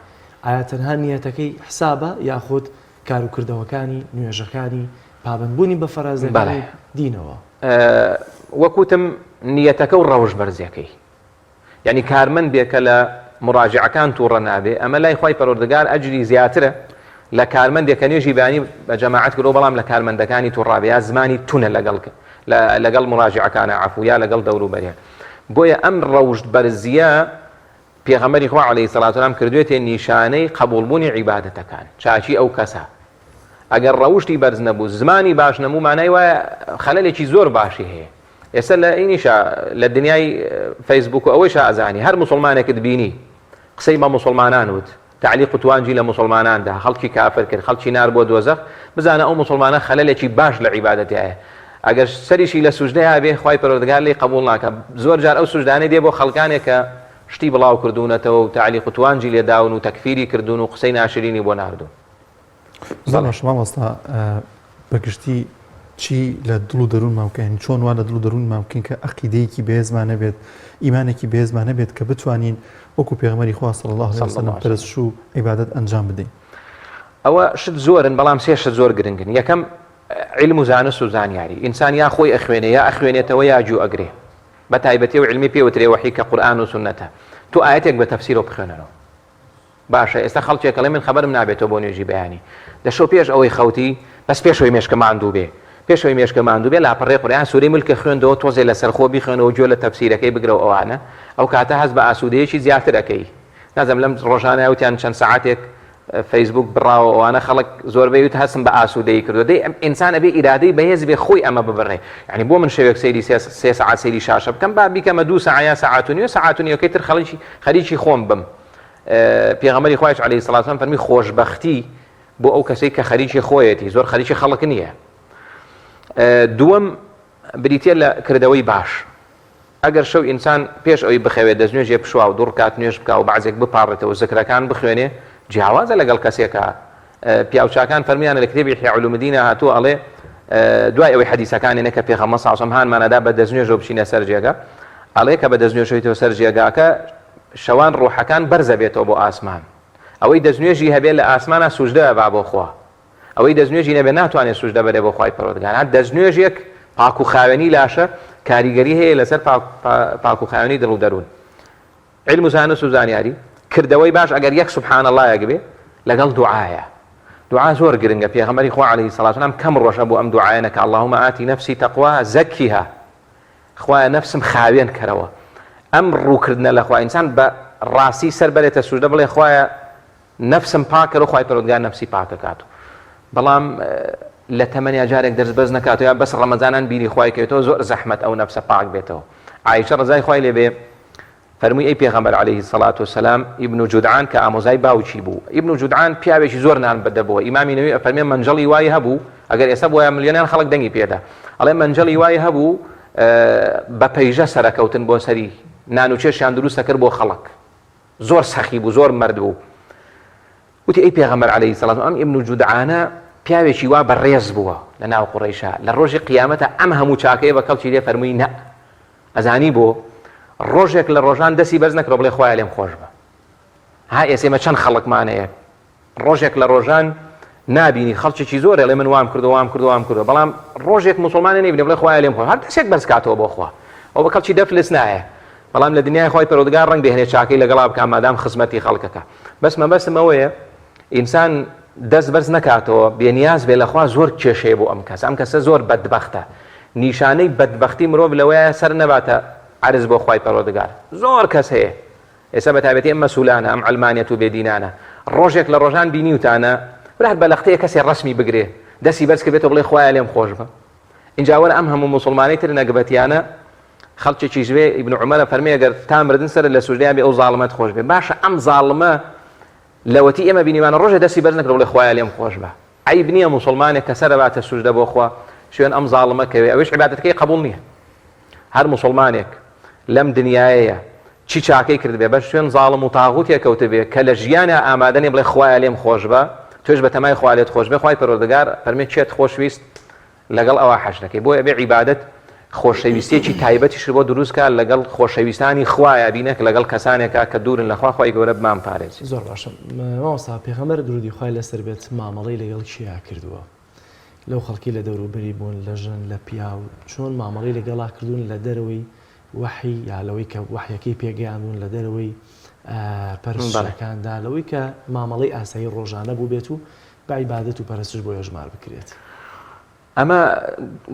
ئایا تەنها نیەتەکەی حسابە یاخود کار و کردەوەکانی نوێژەکانی پابندبوونی بە فەرازەکانی دینەوە. وەکوتم نیەتەکە و ڕەوش بەرزەکەی، یعنی کارمەند بێکە لە مراجعەکان تووڕە نابێ ئەمە لای خوای پەروەردگار ئەجری زیاترە لە کارمەندێک کە نوێژی بەیانی بە جەماعەت کردەوە بەڵام لە کارمەندەکانی تووڕابێ یا زمانی تونە لەگەڵ مراجعەکانە عەفو یا لەگەڵ دەوروبەریان. بۆیە ئەم ڕەوشت بەرزیە پێغەمبەری خوا عەلەیهی سەڵات وسەلام کردوێتە نیشانەی قبوڵبوونی عیبادەتەکان. چاچی ئەو کەسە ئەگەر ڕەوشتی بەرز نەبوو زمانی باش نەبوو مانای وایە خەلەلێکی زۆر باشی هەیە. ئێستا لە ئینیشە لە دنیای فەیسبوک و ئەوەیش ئازانی هەر موسڵمانێکت بینی قسەی بە موسڵمانان وت تعلیق و توانجی لە موسڵماناندا خەڵکی کافر کرد خەڵکی نار بۆ دۆزەخ بزانە ئەو موسڵمانە خەلەلێکی باش لە عیبادەتیایە. ئەگەر سەریشی لە سوژدەیە بێ خوای پەروەردگار لێی قبوڵ ناکە. زۆر جار ئەو سوژدانەی دێ بۆ خەڵکانێک کە شتی بڵاو کردوونەتەوە و تعلیق و توانجی لێداون و تەکفیری کردوون و قسەی ناشرینی بۆ ناردوون. زانە شما وەستا بەگشتی چی لە دڵ و دەروون ماوکەین چۆن وا لە دڵ و دەروون ماوکەین کە عەقیدەیەکی بێزمانە بێت ئیمانێکی بێزمانە بێت کە بتوانین وەکو پێغەمبەری خوا صلی الله علیه وسلم پەرستش و عیبادەت ئەنجام بدەین. ئەوە شت زۆرن بەڵام سێ شت زۆر گرنگن. یەکەم علم و زانست و زانیاری. ئینسان یا خۆی ئەخوێنێ یا ئەخوێنێتەوە یا جوو ئەگرێ. بەتایبەتی و علمی پێوترێ وحی کە قورئان و سنەتە. تو ئاەتێک بە تەفسیرەوە بخوێنەوە. باشە ئێستا خەڵکێکەڵێ من خەبەرم نابێتەوە بۆ نوێژی بەیانی. دەشەو پێش ئەوەی خەوتی بەس پێشەوەی مێشکە ماندوو بێ. پێشەوەی مێشکە ماندوو بێ لاپەڕێ قورئان سوورەی مولکە خوێندەوە تۆزێ لەسەر خۆ بیخوێنەوە گوێ لە تەفسیرەکەی بگرەوە ئەوانە. ئەو کاتە هەست بە ئاسوودەیەکی زیاتر ئەکەی. نازەم لەم ڕۆژانە وتیان چەند سەعاتێک فەیسبوک بڕاوە ئەوانە خەڵک زۆربەی وت هەستم بە ئاسوودەیی کردو. دەی ئینسان ئەبێ ئیرادەی بەهێز بێ خۆی ئەمە ببڕێ. یعنی بۆ من شەوێک سەیری 3 ساعات سەیری شاشە بکەم با بیکەمە 2 ساعت یا ساعت و نیوە ساعت و نیوەکەی تر خەریکی خۆم بم. پێغەمبەری خوایش عەلەیهی سەڵات وسەلام فەرمی خۆشبەختی بۆ ئەو کەسەی کە خەریکی خۆیەتی زۆر خەریکی خەڵک نییە. دووەم بریتە لە کردەوەی باش. ئەگەر شەو ئینسان پێش ئەوەی بخەوێت دەستنوێژێ پشوا و دوو ڕکات نوێژ بکە و بەعزێک بپاڕێتەوە زکرەکان بخوێنێ جیاوازە لەگەڵ کەسێکە. پیاوچاکان فەرمیانە لە کتێبی إحیاء علومدینە هاتووە ئەڵێ دوای ئەوەی حەدیسەکانێنە کە پێغەمبەر صلی الله علیه و سلم هانمانەدا بە دەستنوێژەوە بچینە سەر جێگا ئەڵێ کە بە دەستنوێژەوەیتەوە سەر جێگاکە شەوان ڕۆحەکان بەرزە بێتەوە بۆ ئاسمان. ئەوەی دەستنوێژی هەبێت لە ئاسمانە سوژدە با بۆ خوا. ئەوەی دەستنوێژی نەبێ ناتوانێت سوژدە بەرێ بۆ خوای پەروەردگار. دەستنوێژێک پاک و خاوێنی لاشە کاریگەری هەیە لەسەر پاک و خاوێنی دڵ و دەروون. علم و زانست و زانیاری کردەوەی باش ئەگەر یەک سوبحان الله یەک بێ لەگەڵ دوعایە. دوعا زۆر گرنگە. پێغەمبەری خوا عەلەیهی سەڵات وسەلام کەم ڕۆژە بۆ ئەم دوعایە کە اللهم آتی نفسی تەقواها زەکیها. خوایە نەفسم خاوێن کەرەوە. ئەم ڕووکردنە لە خوا ئینسان بە ڕاستی سەر بەرێتە سوژدە بڵێ خوایە نەفسم پاک کەرەوە خوای پەروەردگار نەفسی پاک دەکاتەوە. بەڵام لە تەمەنیا جارێک دەرز بەرز نەکاتەوە یا بەس ڕەمەزانان بینی خوای کەوێتەوە زۆر زەحمەت ئەو نەفسە پاک بێتەوە. عایشە ڕەزای خوای لێ بێ فەرمووی ئەی پێغەمبەر عەلەیهی سەڵات وسەلام ئیبن جودعان کە ئامۆزای باوکی بوو. ئیبن جودعان پیاوێکی زۆر نان بەدەبووە. ئیمامی نەووی فەرمێ منجەڵی وای هەبوو ئەگەر ئێستا بۆیە ملیۆنیان خەڵک دەنگی پێدا. ئەڵێ منجەڵی وای هەبوو بە پەیژە سەرەکەوتن بۆ سەری نان و چێشیان دروستە کرد بۆ خەڵک. زۆر سەخی بوو زۆر مەرد بوو. وتی ئەی پێغەمبەر عەلەیهی سەڵات ئەم ئیبن جودعانە پیاوێکی وا بەڕێز بووە لە ناو قوڕەیشا. لە ڕۆژی قیامەتە ئەم هەموو چاکەیە بە کەڵکی لێ فەرمووی نە ئەزانی بۆ ڕۆژێک لە ڕۆژان دەستی بەرز نەکرۆ بڵێ خوایە لێم خۆش بە. ها ئێسێمە چەند خەڵکمانەیە ڕۆژێک لە ڕۆژان نبینی خەڵکێکی زۆر لێ من وام کردو بەڵام ڕۆژێک مسلمانە نبینێ بڵێ خوای لێم خۆ هەر دەستێک بەرزکاتەوە بۆ خوا ئەو بە کەڵکی دەفلس نایە بەڵام لە دنیای خۆی پەروەردگار ڕەنگ دەهێنێت چاکەی لەگەڵا بکە مادام خزمەتی خەڵکەکە بەسم ئەوەیە ئینسان دەست بەرز نکاتەوە بێنیاز بێ لەخوا زۆر کێشەیە بۆ ئەم کەسە زۆر بەدبەختە نیشانەی بەدبەختی مرۆڤ لەوەیە سەر نەباتە عرز بۆ خوای پەروەردگار زۆر کەس هەیە ئێستا بەتایبەتی ئەم مەسوولانە ئەم عەلمانیەت و بێدینانە ڕۆژێک لە ڕۆژان بینیوتانە برات بە لەختەیە کەسێ ڕەسمی بگرێ دەستی بەرز کردێتەوە بڵێ خوایە لێم خۆش بە اینجا وەرە ئەم هەموو موسڵمانەی تر نەگبەتیانە خەڵکێکی ژوێ ئیبن عومەرە فەرمێ ئەگەر تا مردن سەر لە سوژدەیان بێ ئەو زاڵمەت خۆش بێ باشە ئەم زاڵمە لەوەتی ئێمە بینیمانە ڕۆژێ دەستی بەرز نەکرێ بڵێ خوایە لێم خۆش بە عیب نییە موسڵمانێک کە سەرە باتە سوژدە بۆ خوا شوێن ئەم زاڵمە کەوێ ئەوەش عیبادەتەکەی قبوڵ نییە هەر موسڵمانێک لەم دنیایەیە چی چاکەی کرد بێ بە شوێن زاڵم و تاغوتێ کەوتە بێ کە لە ژیانە ئامادەنێ بڵێ خوایە لێم خۆش بە توش بە تەمای خوا لێت خۆش بێ خوای پەروەردگار فەرمێ چێت خۆشویست لەگەڵ ئەوە حەشرەکەی بۆیە بێ عیبادەت خۆشەویستێکی تایبەتیش بۆ دروستکە لەگەڵ خۆشەویستانی خوایە بینێک لەگەڵ کەسانێکە کە دوورن لەخوا خوای گەورە بمان پارێزی زۆر باشە مامۆستا پێغەمبەر درودی خوای لەسەر بێت مامەڵەی لەگەڵ چیا کردووە لەو خەڵکی لە دەوروبەری بوون لە ژن لە پیاو چۆن مامەڵەی لەگەڵا کردوون لە دەرەوەی وحی یا لەوەی کە وحیەکەی پێگەیاندون لە دەرەوەی پەرستەکاندا لەوەی کە مامەڵەی ئاسایی ڕۆژانە بوو بێت و بە عیبادەت و پەرستش بۆ ژمار بکرێت ئەمە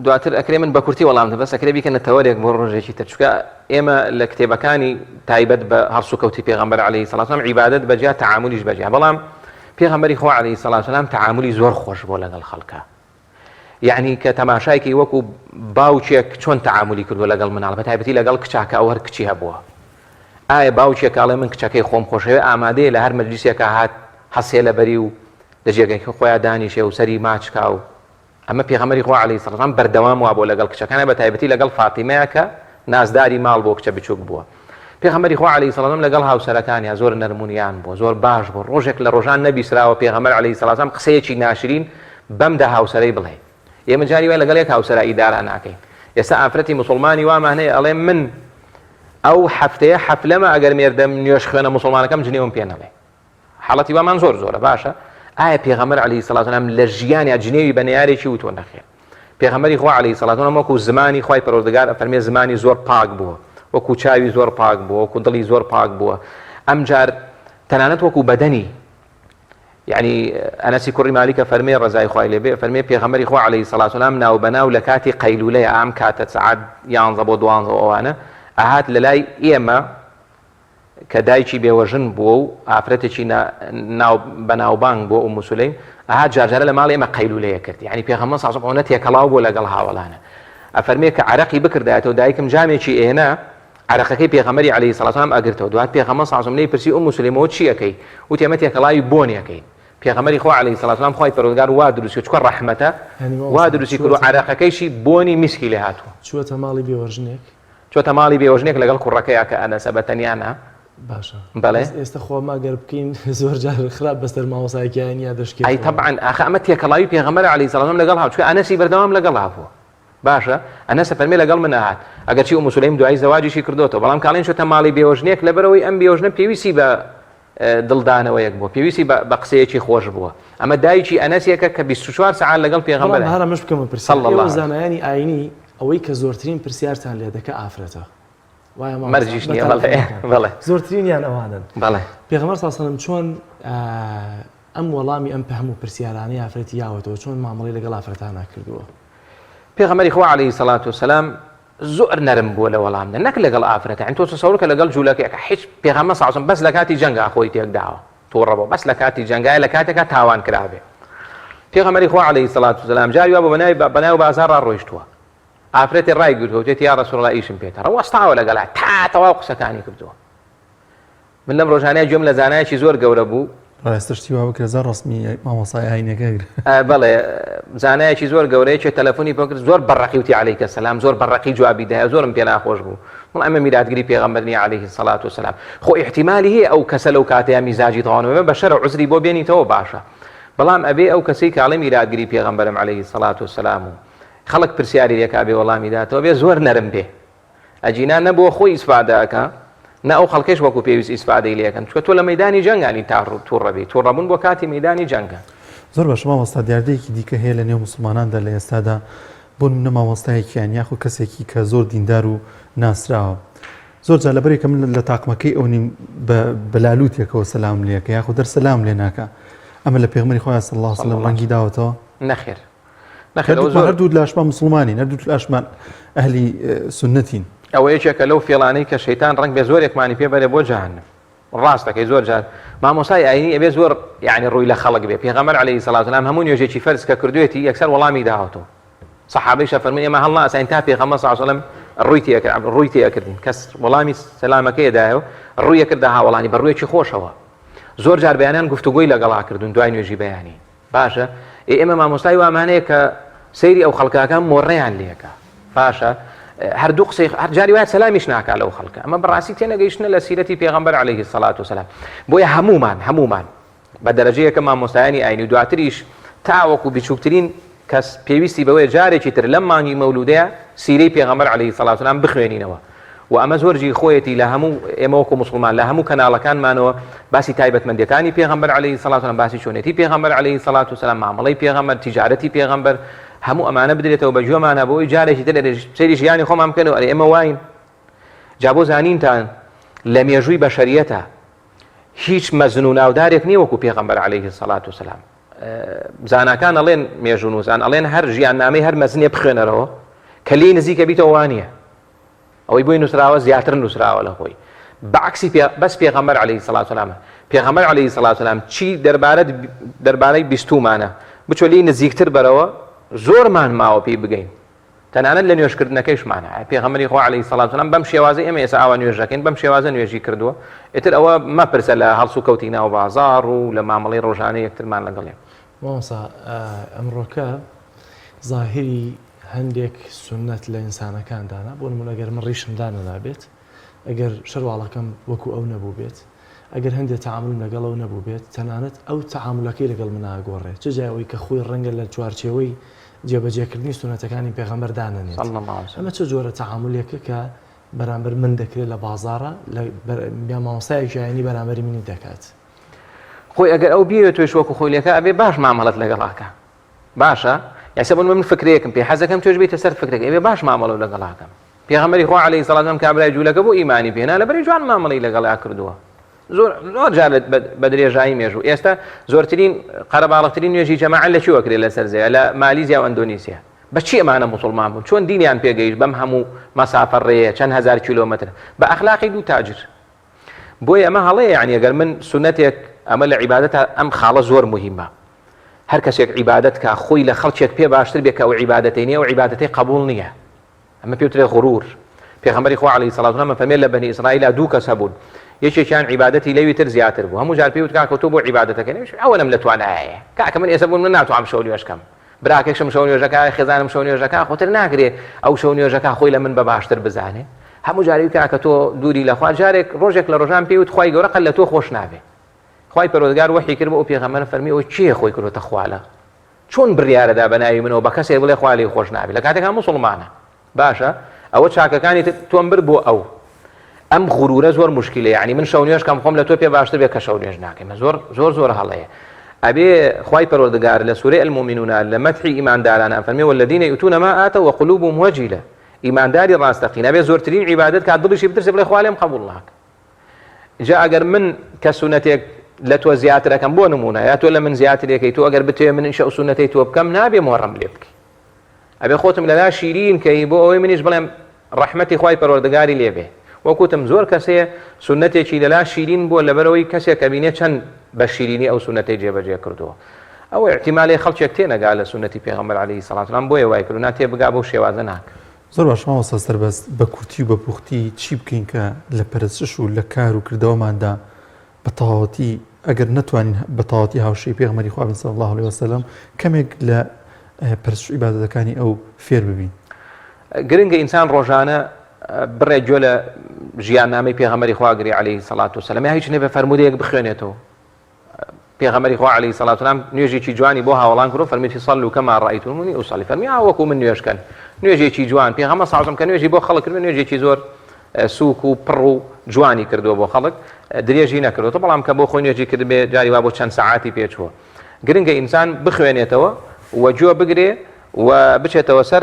دواتر ئەکرێ من بە کورتی وەڵامدە بەس ئەکرێ بیکەنە تەوەرێک بۆ ڕۆژێکی تر چونکە ئێمە لە کتێبەکانی تایبەت بە هەڵسو کەوتی پێغەمبەر عەلەیهی سەڵات وسەلام عیبادەت بەجیا تەعاملیش بەجیا بەڵام پێغەمبەری خوا عەلەیهی سەڵات وسەلام تەعاملی زۆر خۆش بۆ لەگەڵ خەڵکە یعنی کە تەماشایکی وەکو باوچێک چۆن تەعاملی کردووە لەگەڵ مناڵ بەتایبەتی لەگەڵ کچاکە ئەو هەر کچی هەبووە ئایا باوچێک ئاڵێ من کچەکەی خۆم خۆشەوێ ئامادەیە لە هەر مەجلیسێکە هات هەسێ لەبەری و لە جێگەی خۆیان دانیشێ و سەری ماچکا و ئەمە پێغەمبەری خوا عەلەیهی سەڵات وسەلام بەردەوام وا بۆ لەگەڵ کچەکانە بەتایبەتی لەگەڵ فاتیمەیە کە نازداری ماڵ بۆ کچە بچووک بووە پێغەمبەری خوا عەلەیهی سەڵات وسەلام لەگەڵ هاوسەرەکانیان زۆر نەرمونیان بووە زۆر باش بوو ڕۆژێک لە ڕۆژان نەبیسراوە پێغەمبەر عەلەیهی سەڵات وسەلام قسەیەکی ناشرین بەمدا هاوسەرەی بڵێ ئێمە جاری وای لەگەڵ یەک هاوسەرە ئیدارە ناکەین ئێستا ئافرەتی موسڵمانی وامان هەیە ئەڵێ من ئەو هەفتەیە حەفلەمە ئەگەر مێردە نوێژ خوێنە موسڵمانەکەم جنێوم پێ نەڵێ حاڵەتی وامان زۆر زۆرە باشە ئایا پێغەمبەر عەلەیهی سەڵات وسەلام لە ژیانیا جنێوی بە نەیارێکی وتۆ نەخێر پێغەمبەری خوا عەلەیهی سەڵات وسەلام وەکو زمانی خوای پەروەردگار فەرمێ زمانی زۆر پاک بووە وەکو چاوی زۆر پاک بووە وەکو دڵی زۆر پاک بووە ئەمجار تەنانەت وەکو بەدەنی یعنی ئەنەسی کوڕی مالیکە فەرمێ ڕەزای خوای لێبێ فەرمێ پێغەمبەری خوا عەلەیهی سەڵات وسەلام ناو بەناو لە کاتی قەیلولەیە ئام کاتە سەعات 11 بۆ 12 ئەوانە ئاهات لە لای ئێمە کە دایکی بێوەژن بووە و ئافرەتێکی بەناوبانگ بۆ ئوم سولەیم ئاهات جارجارە لە ماڵی ئێمە قەیلولەیە کرد یعنی پێغەمبەر سەڵات وسەلام ئەوە تێکەڵاو بۆ لەگەڵ هاوڵانە ئەفەرمێ کە عەرەقی بکردایەتەوە دایکم جامێکی ئێنا عەرەقەکەی پێغەمبەری عەلەیهی سەڵات وسەلام ئەگرتەوە دوات پێغەمبەر سەڵات وسەلام لێی پرسی ئوم سولەیمەوە چی ئەەکەی وتی ئێمە تێکەڵاوی بۆنیەکەی پێغەمبەری خوا عەلەیهی سەڵات وسەلام خوای پەروەردگار وا دروستی چکە ڕەحمەتە وا دروستی کرد و عەرەقەکەیشی بۆنی میسکی لێ هاتووە چووەتە ماڵی بێوەژنێک چۆتە ماڵی بێوەژنێک لەگەڵ کوڕەکەیە کە ئەنەسە بەتەنیانە باشە بەڵێ ئێستا خۆما گەر بکەین زۆر جار خراپ بەستەر مامۆسایەکیان یا دەشکێت ئەی تەبعەن ئاخە ئەمە تێکەڵاوی پێغەمبەر عەلەیهی سەڵات وسەلام لەگەڵ هاو چکە ئەنەسی بەردەوام لەگەڵ هاتووە باشە ئەنەسە فەرمێ لەگەڵ من هات ئەگەر چی ئوم سولەیم دوای زەواجیشی کردوتەوە بەڵام کاڵێن چۆتە ماڵی بێوەژنێک لەبەرەوەی ئەم بێوەژنە پێویستی بە دڵدانەوەیەک بووە پێویستی بە قسەیەکی خۆش بووە ئەمە دایکی ئەنەسێکە کە 24 ساعات لەگەڵ پێغەمبەرە هەرە مش بکەمە پرسیار زانایانی ئاینی ئەوەی کە زۆرترین پرسیارتان لێ دەکە ئافرەتە مەرجیش نییە بەڵێ زۆرترینیان ئەوانن بەڵێ پێغەمبەر سەڵڵاهو عەلەیهی وسەلەم چۆن ئەم وەڵامی ئەم هەموو پرسیارانەی ئافرەتی یاوەتەوە چۆن مامەڵەی لەگەڵ ئافرەتانە کردووە پێغەمبەری خوا عەلەیهی سەڵات وسەلام زۆر نەرم بووە لە وەڵامدا نەک لەگەڵ ئافرەتە یعنی تۆ تەسەوڕ کە لەگەڵ جوولەکەیەکە هیچ پێغەمبەر سەڵڵاهو عەلەیهی وسەلەم بەس لە کاتی جەنگا خۆی تێکداوە تووڕەبەوە بەس لە کاتی جەنگایە لە کاتێکا تاوان کرابێ پێغەمبەری خوا عەلەیهی سەڵات وسەلام جاری وا بەناوی بازار ڕۆیشتووە ئافرەتی ڕای گرتووە وتێتی یا ڕەسوڵ ئەڵڵا ئیشم پێتە ڕەوەستاوە لەگەڵا تا تەواو قسەکانی کردووە من لەم ڕۆژانەیە گوێم لە زانایەکی زۆر گەورە بوو ڕاستشتی وا بکرێ زار ڕسمی مامۆسای ئاینەکە بەڵێ زانایەکی زۆر گەورەیە چێ تەلەفۆنی پێ کرد زۆر بەڕەقی وتی عەلەیکە سەلام زۆر بەڕەقی جوابی داهە زۆرم پێ ناخۆش بوو وڵ ئەمە میلادگری پێغەمبەر نییە عەلەیهی سەڵات وسەلام خۆ ئیحتیمالی هەیە ئەو کەسە لەو کاتەیە میزاجی تەواو بە شەرع عوزری بۆ بێنیتەوە باشە بەڵام ئەبێ ئەو کەسەی کە ئەڵێ میلادگری پێغەمبەرم عەلەیهی سەڵات وسەلام و خەڵک پرسیاری لێکا بێ وەڵامی داتەوە بێ زۆر نەرم بێ ئەجینان نەبووە خۆی ئیسفادەکە نا ئەو خەڵکەش وەکو پێویست ئیسفادەی لێکەن چکە تۆ لە مەیدانی جەنگانی تووڕەبی تووڕەبوون بۆ کاتی مەیدانی جەنگە. زۆر بەش مامۆستا دیاردەیەکی دیکە هەیە لە نێو مسلماناندا لە ئێستادا بۆن منە مامۆستایەکیان یاخو کەسێکی کە زۆر دیندار و ناسراوە زۆر جا لەبەرێکە من لە تاقمەکەی ئەو نیم بەلالوتێکەوە سەلام لێکە یاخو دەرسەلام لێ ناکە ئەمە لە پێغمبەری خۆیان صلی الله علیه وسلم ڕەنگی داوەتەوە نەخێر هەردوو لە ئاشمان مسلمانین هەردوو لە ئاشمان ئەهلی سنەتین. ئەوە یەکێکە لەو فێڵانەی کە شەیتان ڕەنگ بێ زۆرێکمانی پێ بەرێ بۆ جەهەنەم. ڕاستەکەی زۆر جار مامۆستای ئاینی ئەبێ زۆر یعنی ڕووی لە خەڵک بێ. پێغەمبەر عەلەیهی سەڵاتو وسەلام هەموو نوێژێکی فەرز کە کردوێتی یەکسەر وەڵامی داهاتەوە. سەحابەیش فەرمووی ئێمە هەڵ ناساین تا پێغەمبەر صلی الله علیه وسلم ڕووی تێکردین کەس وەڵامی سەلامەکەی دایەوە ڕووی کردە هاوڵانی بە ڕوویەکی خۆشەوە. زۆر جار بەیانیان گفتوگۆی لەگەڵا کردوون دوای نوێژی بەیانی. باشە ئێمە مامۆستای وامانەیە کە سەیری ئەو خەڵکەکان مۆڕەیان لێکە. باشە هەردوو قسەی هەر جاری وایە سەلامیش ناکا لەو خەڵکە ئەمە بەڕاستی تێنەگەیشتنە لە سیرەتی پێغەمبەر عەلەیهی سەڵاتو وسەلام. بۆیە هەمومان بە دەرەجەیەکە مامۆستایانی ئاینی دواتریش تاوەکو بچووکترین کەس پێویستی بەوەی جارێکی تر لەم مانگی مەولودەیە سیرەی پێغەمبەر عەلەیهی سەڵاتو وسەلام بخوێنینەوە. و ئەمە زۆرجی خۆیەتی لە هەموو ئێمە وەکو مسلمان لە هەموو کەناڵەکانمانەوە باسی تایبەتمەندیەکانی پێغەمبەر عەلەیهی سەڵاتو وسەلام باسی چۆنێتی پێغەمبەر عەلەیهی سەڵاتو وسەلام مامەڵەی پێغەمبەر تیجارەتی پێغەمبەر هەموو ئەمانە بدرێتەوە بە گوێمانە بۆی جارێکی تر سەیری ژیانی خۆمان بکەنەوە ئەرێ ئێمە واین جا بۆ زانینتان لە مێژووی بەشەریەتە هیچ مەزن و ناودارێک نییە وەکو پێغەمبەر عەلەیهی سەڵاتو وسەلام. زاناکان ئەڵێن مێژوو نووسان ئەڵێن هەر ژیاننامەی هەر مەزنێ بخوێنەرەوە کە لێی نزیکە بیتەوە وانە ئەوەی بۆی نووسراوە زیاتر نووسراوە لە خۆی بەعکسی بەس پێغەمبەر عەلەیهی سەڵاتو وسەلامە. پێغەمبەر عەلەیهی سەڵاتو وسەلام چی دەربارەی بیستومانە بچۆ لێی نزیکتر بەرەوە زۆرمان ماوە پێی بگەین تەنانەت لە نوێژکردنەکەیشمانە. پێغەمبەری خوا عەلەیهی سەڵاتو وسەلام بەم شێوازە ئێمە ئێستا ئاوا نوێژەکەین بەم شێوازە نوێژی کردووە. ئیتر ئەوە مەپرسە لە هەڵسو کەوتی ناو بازاڕ و لە مامەڵەی ڕۆژانەی یەکترمان لەگەڵێ. مامۆستا ئەمڕۆکە زاهری هەندێک سنەت لە ئینسانەکاندانە بۆ نمونە ئەگەر من ڕیشمدانە نابێت ئەگەر شەرواڵەکەم وەکو ئەو نەبوو بێت ئەگەر هەندێک تەعامل لەگەڵ ئەو نەبوو بێت تەنانەت ئەو تەعاملەکەی لەگەڵ من ئاگۆڕێت چ جایەوەی کە خۆی ڕەنگە لە چوارچێوەی جێبەجێکردنی سنەتەکانی پێغەمبەر دانەنێت. ئەمە چه جۆرە تەعاملێکە کە بەرامبەر من دەکرێت لە بازاڕە لە مامۆستایەکی ئاینی بەرامبەری منی دەکات. خۆی ئەگەر ئەو بیێت توێش وەکو خۆی لێکە ئەبێ باش مامەڵەت لەگەڵاکە باشە یاسەبوون من فکرێکم پێ حەزەکەم توێش بیتە سەر فکرێک ئەبێ باش مامەڵە لەگەڵاکەم. پێغەمبەری خوا عەلەیهی سەڵاتو وسەلام کابرای جوولەکە بۆ ئیمانی پێنا لەبەری جوان مامەڵەی لەگەڵا کردووە. زۆر جار بە درێژایی مێژوو ئێستا زۆرترین قەرەباڵغترین نوێژی جەماعەت لە چی وەکرێت لەسەر زەویە لە مالیزیا و ئەندۆنیسیا. بەچی ئەمانە موسڵمان بوون چۆن دینیان پێگەیشت بەم هەموو مەسافە ڕێیە چەند هەزار کیلۆمەتر بە ئەخلاقی دوو تاجر. بۆیە ئەمە هەڵەیە یعنی ئەگەر من سنەتێک ئەمە لە عیبادەتە ئەم خاڵە زۆر مهمە. هەر کەسێک عیبادەت کە خۆی لە خەڵکێک پێ باشتر بێت کە ئەو عیبادەتەی نییە و عیبادەتەی قبول نییە ئەمە پێوترێ غرور. پێغەمبەری خوا عەلەیهی سەڵاتو وسەلام فەرمێت لە بەنی ئیسرائیل دوو کەس هەبوون یەکێکیان عیبادەتی لەوی تر زیاتر بوو هەموو جار پێوت کاکە تۆ بۆ عیبادەتەکەی ئەوەم لە توانایە کاکە من ئێستا بوون من ناتوانم شەو نوێژکەم براکێکشم شەو نوێژەکە خێزانم شەو نوێژەکە خۆتر ناگرێ ئەو شەو نوێژەکە خۆی لە من بە باشتر بزانێ هەموو جاری کاکە تۆ دووری لەخوا جارێک ڕۆژێک لە ڕۆژان پێوت خوای گەورە قەل لە تۆ خۆش نابێ خوای پەروەردگار وحی کرد بۆ ئەو پێغەمبەر فەرمی ئەو چییە خۆی کردوتە خوالە چۆن بڕیارەدا بە ناوی منەوە بە کەسێک بڵێ خوا لێی خۆش نابێ لە کاتێکا موسڵمانە باشە ئەوە چاکەکانی تۆم بر بۆ ئەو ئەم غرورە زۆر مشکلە یعنی من شەو نوێژ کەم خۆم لە تۆ پێ باشتر بێت کە شەو نوێژ ناکەم زۆر هەڵەیە ئەبێ خوای پەروەردگار لە سورەی المؤمنون لە مەدحی ئیماندارانە فەرمی والذین یؤتون ما آتوا وقلوبهم وجلة ئیمانداری ڕاستەقین ئەبێ زۆرترین عیبادەت کات دڵیشی بترسێ بڵێ خوا لێم قبوڵ ناکە جا ئەگەر من کە سونەتێک لە تۆ زیاترەکەم بۆ نمونە یا تۆ لە من زیاترێکەی تۆ ئەگەر بتوێ من ئیشە سونەتەی تۆ بکەم نابێ مۆڕەم لێ بکەی ئەبێ خۆتم لەلا شیرین کەی بۆ ئەوەی منیش بڵێم ڕەحمەتی خوای پەروەردگاری لێبێ وەکوتم زۆر کەسەیە سونەتێکی لەلا شیرین بۆ لەبەرەوەی کەسێک کە بینێ چەند بە شیرینی ئەو سونەتەی جێبەجێ کردووە ئەو احتیمالێ خەڵکێک تێنەگا لە سونەتی پێغەمبەر عەلەیهی سەڵاتو وسەلام بۆیە وای کردو ناتێ بگا بەو شێوازە ناکە زۆر باش مامۆستا سەربەست بە کوتی و بە پوختی چی بکەین کە لە پەرستش و لە کار و کردەوەماندا بە تەواوەتی ئەگەر نەتوانین بە تەواوەتی هاوشەی پێغەمبەری خوا بین صلی الله علیه وسلم کەمێک لە پەرستش و عیبادەتەکانی ئەو فێر ببین گرنگە ئینسان ڕۆژانە بڕێ گوێ لە ژیاننامەی پێغەمبەری خواگری عەلەیهی سەڵاتو وسەلام یا هیچ نەبێ فەرمودەیەک بخوێنێتەوە پێغەمبەری خوا عەلەیهی سەڵاتو وسەلام نوێژێکی جوانی بۆ هاوڵان کردو فەرمیێتی صەلوا کەما ڕەئەیتمونی ئوصەلی فەرمی وەکو من نوێژکەن نوێژێکی جوان پێغەمبەر صلی الله علیه و سەلەم کە نوێژی بۆ خەڵک کرد نوێژێکی زۆر سووک و پڕ و جوانی کردووە بۆ خەڵک درێژی نەکردوەوە بەڵام کە بۆ خۆی نوێژی کرد بێ جاری وا بۆ چەند سەعاتی پێچووە گرنگە ئینسان بخوێنێتەوە و گوێ بگرێ و بچێتەوە سەر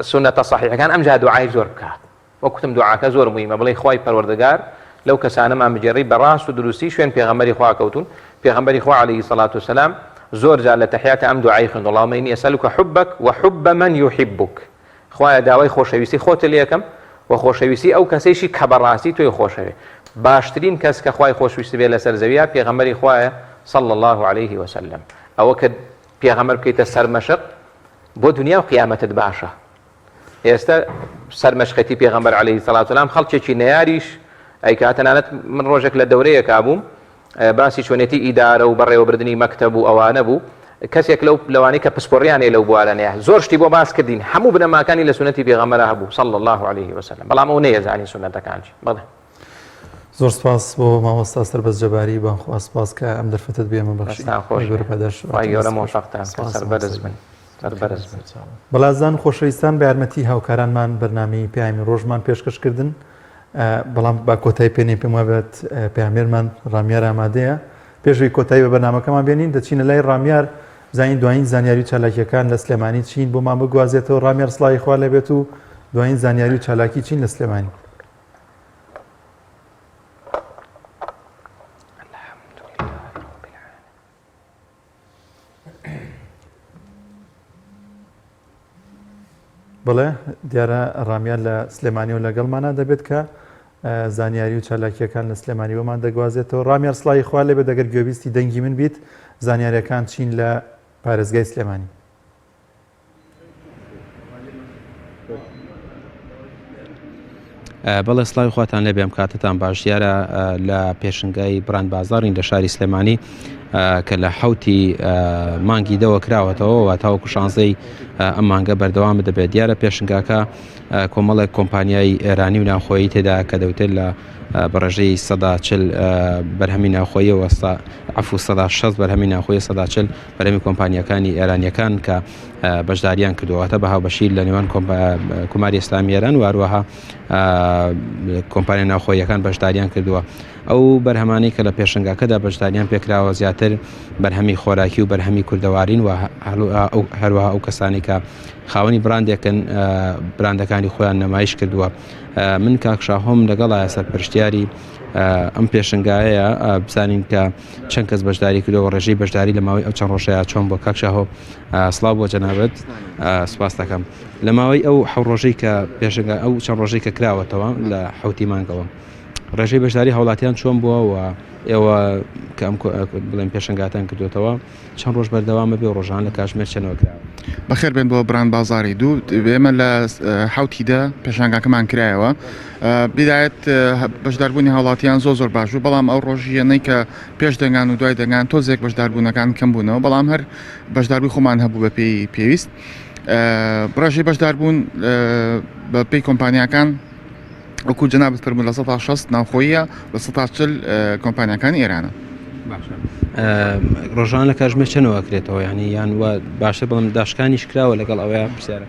سونەتە صحیحەکان ئەمجا دوعای زۆر بکات وەکوتم دوعاکە زۆر مهمە بڵێ خوای پەروەردگار لەو کەسانەمان بجێڕی بەڕاست و دروستی شوێن پێغەمبەری خوا کەوتون پێغەمبەری خوا عەلەیهی الصەلاة وەسەلام زۆر جار لە تەحیاتە ئەم دوعای خوێند اللهم إني أسألك حبك وحب من يحبك خوایە داوای خۆشەویستی خۆت لێ یەکەم و خۆشەویستی ئەو کەسێکی کە بەڕاستی تۆی خۆشەوێ باشترین کەس کە خوای خۆشویستی بێ لەسەر زەویە پێغەمبەری خوایە صلى الله عليه وسلم ئەوە کە پێغەمبەر بکەیتە سەرمەشق بۆ دنیا و قیامەتت باشە ئێستا سەرمەشقەتی پێغەمبەر عەلەیهی الصەلاة وەسەلام خەڵکێکی نەیاریش ئەیکا تەنانەت من ڕۆژێک لە دەورەیەک بووم باسی چۆنێتی ئیدارە و بەڕێوەبردننی مەکتەب و ئەوانە بوو کەسێک لەوانەی کە پسپۆڕیانێ لەو بوارانەیە زۆر شتی بۆ باس کردین هەموو بنەماکانی لە سونەتی پێغەمبەر هەبوو صلى الله عليه وسلم بەڵام ئەو نەیەزانی سونەتەکانجی بڵێ زۆر سپاس بۆ مامۆستا سەربەز جەباری بانخوا سپاس کە ئەم دەرفەتت بێمە بەخشی گەورە مۆفەقتان سەربەرز بن بەڵازان خۆشەویستان بە یارمەتی هاوکارانمان بەرنامەی پەیامی ڕۆژمان پێشکەشکردن بەڵام با کۆتایی پێێنێ پێم وابێت پەیامێرمان ڕامیار ئامادەیە پێشوی کۆتایی بە بەرنامەکەمان بێنین دەچینە لای ڕامیار زانین دوایین زانیاری و چالاکیەکان لە سلێمانی چین بۆمان بگوازێتەوە ڕامیار سڵاوی خوا لەبێت و دوایین زانیاری و چالاکی چین لە سلێمانی بڵێ دیارە ڕامیان لە سلێمانی و لەگەڵمانە دەبێت کە زانیاری و چالاکیەکان لە سلێمانی ومان دەگوازێتەوە ڕامیار سڵاوی خوا لێبێت دەگەر گوێبیستی دەنگی من بیت زانیاریەکان چین لە پارێزگای سلێمانی بەڵێ سڵاوی خواتان لێ بێم کاتتان باش دیارە لە پێشنگای بران بازارین لە شاری سلێمانی کە لە حوتی مانگی دەوە کراوەتەوە و تاوەکو شانزەی ئەم مانگە بەردەوام دەبێت دیارە پێشنگاکە کۆمەڵێک کۆمپانیای ئێرانی و ناوخۆیی تێدا کە دەوتێت لە بەڕێژەی 140 بەرهەمی ناوخۆیی وەستا عفو 160 بەرهەمی ناوخۆیی 140 بەرهەمی کۆمپانیەکانی ئێرانیەکان کە بەشداریان کردووەتە بە هاوبەشی لە نێوان کوماری ئیسلامی ئێران و هەروەها کۆمپانیا ناوخۆیەکان بەشداریان کردووە ئەو بەرهەمانی کە لە پێشنگاکەدا بەشداریان پێکراوە زیاتر بەرهەمی خۆراکی و بەرهەمی کوردەوارین و هەروەها ئەو کەسانی کە خاوەنی براندێکن براندەکانی خۆیان نەمایش کردووە من کاکشاهۆم لەگەڵایە سەرپرشتیاری ئەم پێشنگایە بزانین کە چەند کەس بەشداری کردەوە ڕێژەی بەشداری لە ماوەی ئەو چەند ڕۆژەیە چۆن بۆ کاکشاهۆ سڵاو بۆ جەنابەت سپاس دەکەم لە ماوەی ئەو حەوت ڕۆژەی کە پێشنگا ئەو چەند ڕۆژەی کە کراوەتەوە لە حوتی مانگەوە ڕێژەی بەشداری هەوڵاتیان چۆن بووە و ئێوە کە ئەم بڵێن پێشنگاتان کردوێتەوە چەند ڕۆژ بەردەوامە بێ ڕۆژان لە کاتژمێر چەندەوە کراوە بەخێر بێن بۆ بران بازاری دوو ئێمە لە حوتیدا پێشنگاکەمان کرایەوە بدایەت بەشداربوونی هاوڵاتیان زۆر باش بوو بەڵام ئەو ڕۆژیەنەی کە پێش دەنگان و دوای دەنگان تۆزێک بەشداربوونەکان کەم بوونەوە بەڵام هەر بەشداربووی خۆمان هەبوو بە پێی پێویست ڕێژەی بەشداربوون بە پێی کۆمپانیاکان وەکو جەنابەت فەرموو لە 160 ناوخۆییە بە 140 کۆمپانیاکانی ئێرانە ڕۆژان لە کاتژمێر چەندەوە کرێتەوە ینی یان وە باشتر بڵم داشکانیش کراوە لەگەڵ ئەوەیە پرسیارە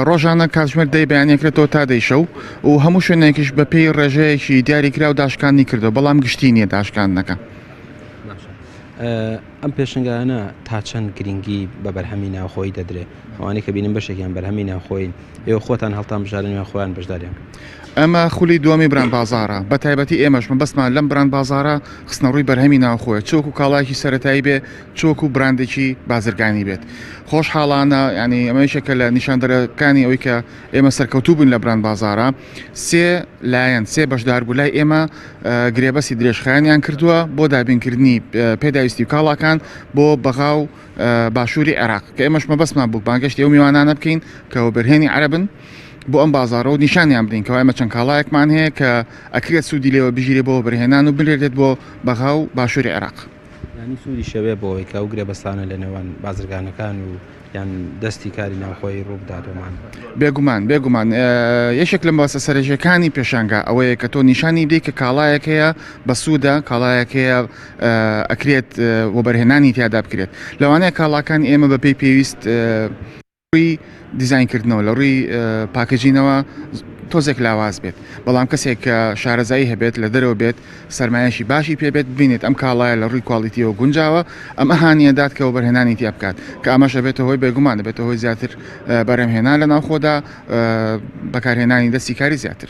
ڕۆژانە کاتژمێر دەی بەیانێکرێتەوە تا دەی شەو و هەموو شوێنێکیش بە پێی ڕێژەیەکی دیاری کرا و داشکانی کردو بەڵام گشتی نییە داشکانەکە ئەم پێشنگانە تا چەند گرنگی بە بەرهەمی ناوخۆی دەدرێت ئەوانەی کە بینم بەشێکیان بەرهەمی ناوخۆین ئێوە خۆتان هەڵتان بژارن خۆیان بەشداریان ئەمە خولی دووەمی بران بازارە بە تایبەتی ئێمەش من بەسمان لەم بران بازارە خستنەڕووی بەرهەمی ناوخۆیە چۆک و کاڵایکی سەرەتایی بێ چۆک و براندێکی بازرگانی بێت خۆشحاڵانە ینی ئەمەیشەکە لە نیشاندەرەکانی ئەوەی کە ئێمە سەرکەوتوو بوون لە بران بازارە سێ لایەن سێ بەشدار بوو لای ئێمە گرێبەسی درێژخایانیان کردووە بۆ دابینکردنی پێداویستی و کاڵاکان بۆ بەغاو باشووری عێراق کە ئێمەش مەبەسمان بوو بانگەشتی ئەو میوانانە بکەین کە بەرهێنی عەرەبن بۆ ئەم بازارە و نیشانیان بدەین کەوای ئەمە چەند کاڵایەکمان هەیە کە ئەکرێت سوودی لێوە بژیرێ بۆ بەرهێنان و بنرێت بۆ بەغاو باشووری عێراق ینی سوودی شەوێ بۆەوەی کە ئەو گرێبەستانە لە نێوان بازرگانەکان و یان دەستی کاری ناوخۆی ڕووبداتۆمان بێگومان یەشێک لە مەوەسە سەرنجەکانی پێشانگا ئەوەیە کە تۆ نیشانی بدەیت کە کاڵایەک هەیە بە سوودە کاڵایەک هەیە ئەکرێت بۆ بەرهێنانی تیادا بکرێت لەوانەیە کاڵاکانی ئێمە بە پێی پێویست ڕووی دیزینکردنەوە لە ڕووی پاکەجینەوە تۆزێک لاواز بێت بەڵام کەسێک کە شارەزایی هەبێت لە دەرەوە بێت سەرمایەشی باشی پێبێت ببینێت ئەم کاڵایە لە ڕووی کوالیتیەوە گونجاوە ئەم ئەهانیەدات کەەوە بەرهێنانی تیا بکات کە ئەمەش بێتە هۆی بێگومان دەبێتە هۆی زیاتر بەرەمهێنا لە ناوخۆدا بەکارهێنانی دەستی کاری زیاتر.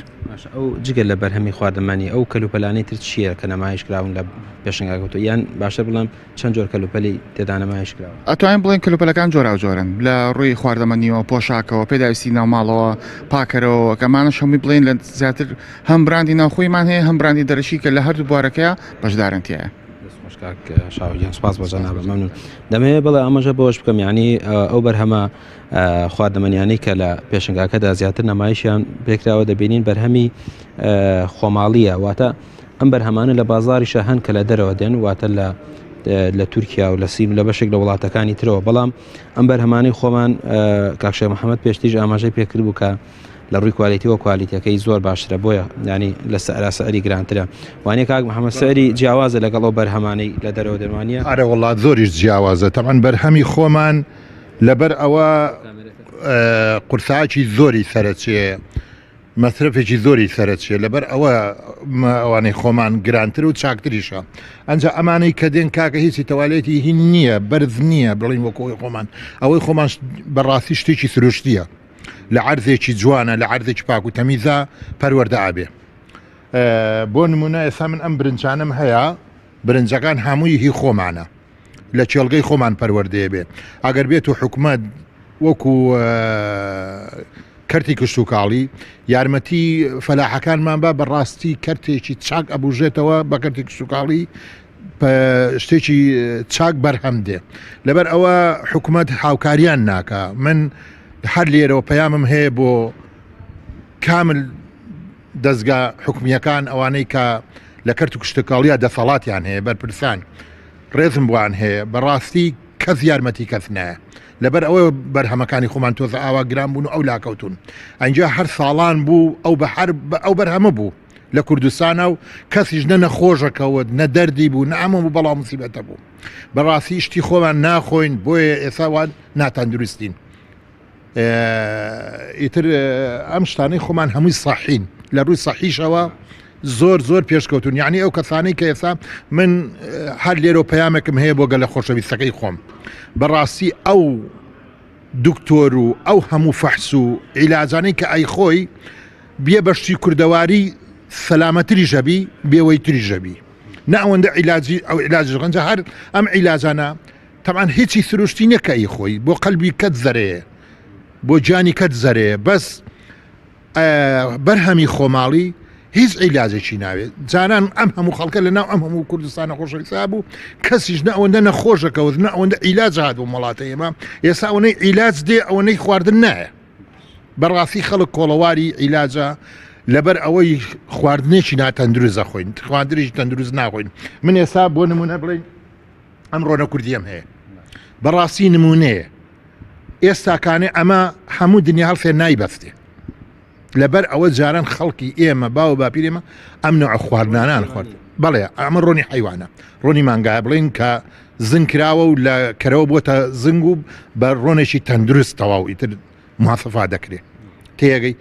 ئەو جگە لە بەرهەمی خواردەمانی ئەو کەلوپەلانەی تر چییە کە نەمایش کراون لە پێشنگاکەوتو یان باشە بڵام چەند جۆر کەلوپەلی تێدا نەمایش کراوە؟ ئەتوانین بڵێن کەلوپەلەکان جۆرا جۆرن لە ڕووی خواردەمەنیەوە پۆشاکەوە پێداویستی ناوماڵەوە پاکەرەوە کەمانە شەمی بڵین لە زیاتر هەم براندی ناوخۆیمان هەیە هەم براندی دەرەشی کە لە هەردوو بوارەکەیە بەشدارنتیایە. شاوجان سپاس بۆ جەنابە مەمنون. دەمەوێت بڵێ ئەمەژە بۆش بکەم یعنی ئەو بەرهەمە خواردەمەنیانەی کە لە پێشنگاکەدا زیاتر نەمایشیان پێکراوە دەبینین بەرهەمی خۆماڵیە واتە ئەم بەرهەمانە لە بازاریشە هەن کە لە دەرەوە دێن واتە لە تورکیا و لە سین و لە بەشێک لە وڵاتەکانی ترەوە بەڵام ئەم بەرهەمانەی خۆمان کاکشێ محەممەد پێشتیش ئاماژەی پێکرد بوو کە لە ڕووی کوالیتیەوە کوالیتەکەی زۆر باشترە بۆیە ینی لە سەری گرانترە وانێ کاک محەممەد سەری جیاوازە لەگەڵ ئەو بەرهەمانەی لە دەرەوە دەوانە ئارە وڵات زۆریش جیاوازە تەمان بەرهەمی خۆمان لەبەر ئەوە قورساکی زۆری سەرچێ مەصرفێکی زۆری سەرچێ لەبەر ئەوە ئەوانەی خۆمان گرانتر و چاکتریشە ئەنج ئەمانەی کە دێن کاکە هیچی تەوالێتی هین نییە بەرز نییە بڵین وەکۆی خۆمان ئەوەی خۆمان بەڕاستی شتێکی سروشتیە لە عەرزێکی جوانە لە عەرزێکی پاک و تەمیزە پەروەردە ئابێ بۆ نمونە ئێستا من ئەم برنجانم هەیە برنجەکان هەمووی هی خۆمانە لە چێڵگەی خۆمان پەروەردەیە بێ ئەگەر بێت و حکومەت وەکو کەرتی کشت و کاڵی یارمەتی فەلاحەکانمان بە بەڕاستی کەرتێکی چاک ئەبوژێتەوە بە کەرتی کشت و کاڵی شتێکی چاک بەرهەم دێ لەبەر ئەوە حکومەت هاوکاریان ناکە من هەر لێرەوە پەیامم هەیە بۆ کامل دەستگا حکومیەکان ئەوانەی کە لە کەرت و کشتتەکاڵیە دەسەڵاتیان هەیە بەرپرسان ڕێزم بوان هەیە بەڕاستی کەس یارمەتی کەس نایە لەبەر ئەوە بەرهەمەکانی خۆمان تۆزە ئاوا گران بوون و ئەو لاکەوتون ئەنجا هەر ساڵان بوو ئەو بەرهەمە بوو لە کوردستانە و کەسیش نە نەخۆشەکەوت نە دەردی بوو نەئەمە بوو بەڵام موسیبەتە بوو بەڕاستی شتی خۆمان ناخۆین بۆیە ئێساوان ناتەندروستین ئیتر ئەم شتانەی خۆمان هەمووی ساحین لە ڕووی سەحیشەوە زۆر پێشکەوتون یعنی ئەو کەسانەی کە ئێستا من هەر لێرە پەیامێکم هەیە بۆ گەلە خۆشەویستەکەی خۆم بەڕاستی ئەو دکتۆر و ئەو هەموو فەحس و عیلاجانەی کە ئەی خۆی بێ بەشتی کوردەواری سەلامەتری ژەبی بێوەی تری ژەبی نە ئەوەندە عیلاجی ئەو عیلاجی ڕەنجە هەر ئەم عیلاجانە تەمان هیچی سروشتی نەکە ئەی خۆی بۆ قەلبی کەت زەرەیە بۆ جانی کەت زەرەیە بەس بەرهەمی خۆماڵی هیچ عیلاجێکی ناوێت جانان ئەم هەموو خەڵکە لە ناو ئەم هەموو کوردستانە خۆشەویستا بوو کەسیش نە ئەوەندە نەخۆشەکەوت نە ئەوەندە عیلاج هات بۆ وڵاتە ئێمە ئێستا ئەوەی عیلاج دێ ئەوەی خواردن نایە بەڕاستی خەڵک کۆڵەواری عیلاجە لەبەر ئەوەی خواردنێکی ناتەندروستە خۆین خواردنێکی تەندروست ناخۆین من ئێستا بۆ نمونە بڵێ ئەم ڕۆنە کوردیم هەیە بەڕاستی نمونەیە ئێستاکانێ ئەمە هەموو دنیا هەڵفێ نایبەستێ لەبەر ئەوە جاران خەڵکی ئێمە باو باپیرێمە ئەم نوع خواردنانان خوارد بەڵێ ئەمە ڕۆنی حیوانە ڕۆنی مانگای بڵین کە زنگ کراوە و لە کەرەوە بۆتە زنگ و بە ڕۆنێکی تەندروست تەواو ئیتر محاسفا دەکرێت تێگەی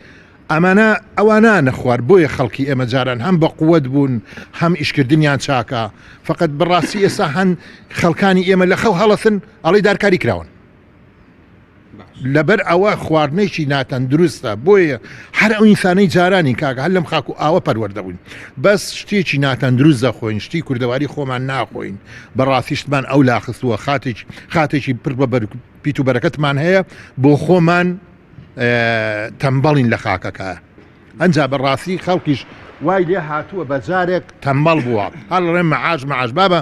ئەمانە ئەوانە نەخوارد بۆیە خەڵکی ئێمە جاران هەم بە قووەت بوون هەم ئیشکردنیان چاکە فقط بەڕاستی ئێستا هەن خەڵکانی ئێمە لە خەو هەڵەسن ئەڵی دارکاری کراون لەبەر ئەوە خواردنێکی ناتەندروستە بۆیە هەر ئەو ئینسانەی جارانی کاکە هەر لەم خاک و ئاوە پەروەردەبوون بەس شتێکی ناتەندروست دەخۆین شتی کوردەواری خۆمان ناخۆین بەڕاستیشتمان ئەو لاخستووە خاتێکی پڕ بە پیت و بەرەکەتمان هەیە بۆ خۆمان تەمبەڵین لە خاکەکە ئەنجا بەڕاستی خەڵکیش وای لێ هاتووە بەجارێک تەمبەڵ بووە هەڵڕێ مەعاش بابە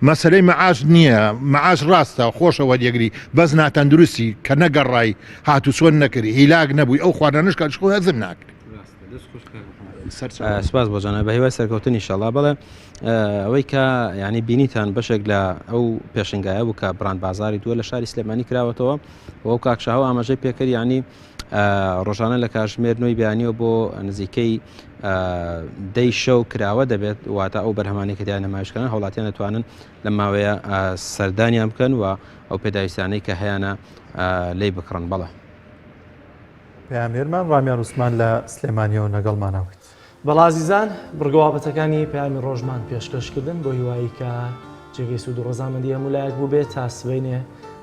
مەسلەی مەعاش نییە مەعاش ڕاستە خۆشەوە دیێگری بەس ناتەندروستی کە نەگەڕای هاتو چۆن نەکردی هیلاک نەبووی ئەو خواردنش کە خۆ هەزم ناکرێت سپاس بۆ جانە بە هیوای سەرکەوتنی ئینشاڵڵا بەڵێ ئەوەی کە ینی بینیتان بەشێک لە ئەو پێشنگایە بوو کە بڕاند بازاری دووە لە شاری سلێمانی کراوەتەوە و ئەو کاکشاوە ئاماژەی پێکرد ینی ڕۆژانە لە کاتژمێر نوێی بیانیەوە بۆ نزیکەی دەی شەو کراوە دەبێت واتە ئەو بەرهەمانی کە دیان نمایشکردن هەوڵاتیان دەتوانن لە ماوەیە سەردانیان بکەن و ئەو پێداویستانەی کە هەیەە لی بکڕن بەڵێ پامێرمان ڕامیان وسمان لە سلێمانیەوە لەگەڵمانەوەیت. بەڵازیزان بڕگەوابەتەکانی پامی ڕۆژمان پێشکەشکردن بۆ هیوایی کە جێگەی سوود و ڕۆزامەندی هەمولایەک بوو بێت تا سبەینێ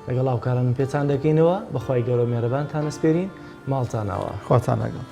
لەگەڵ هاوکاران پێتان دەکەینەوە بەخوای گەورە مێرەبانتان ئەسپێرین ماڵتانەوە خواتان لەگەڵ.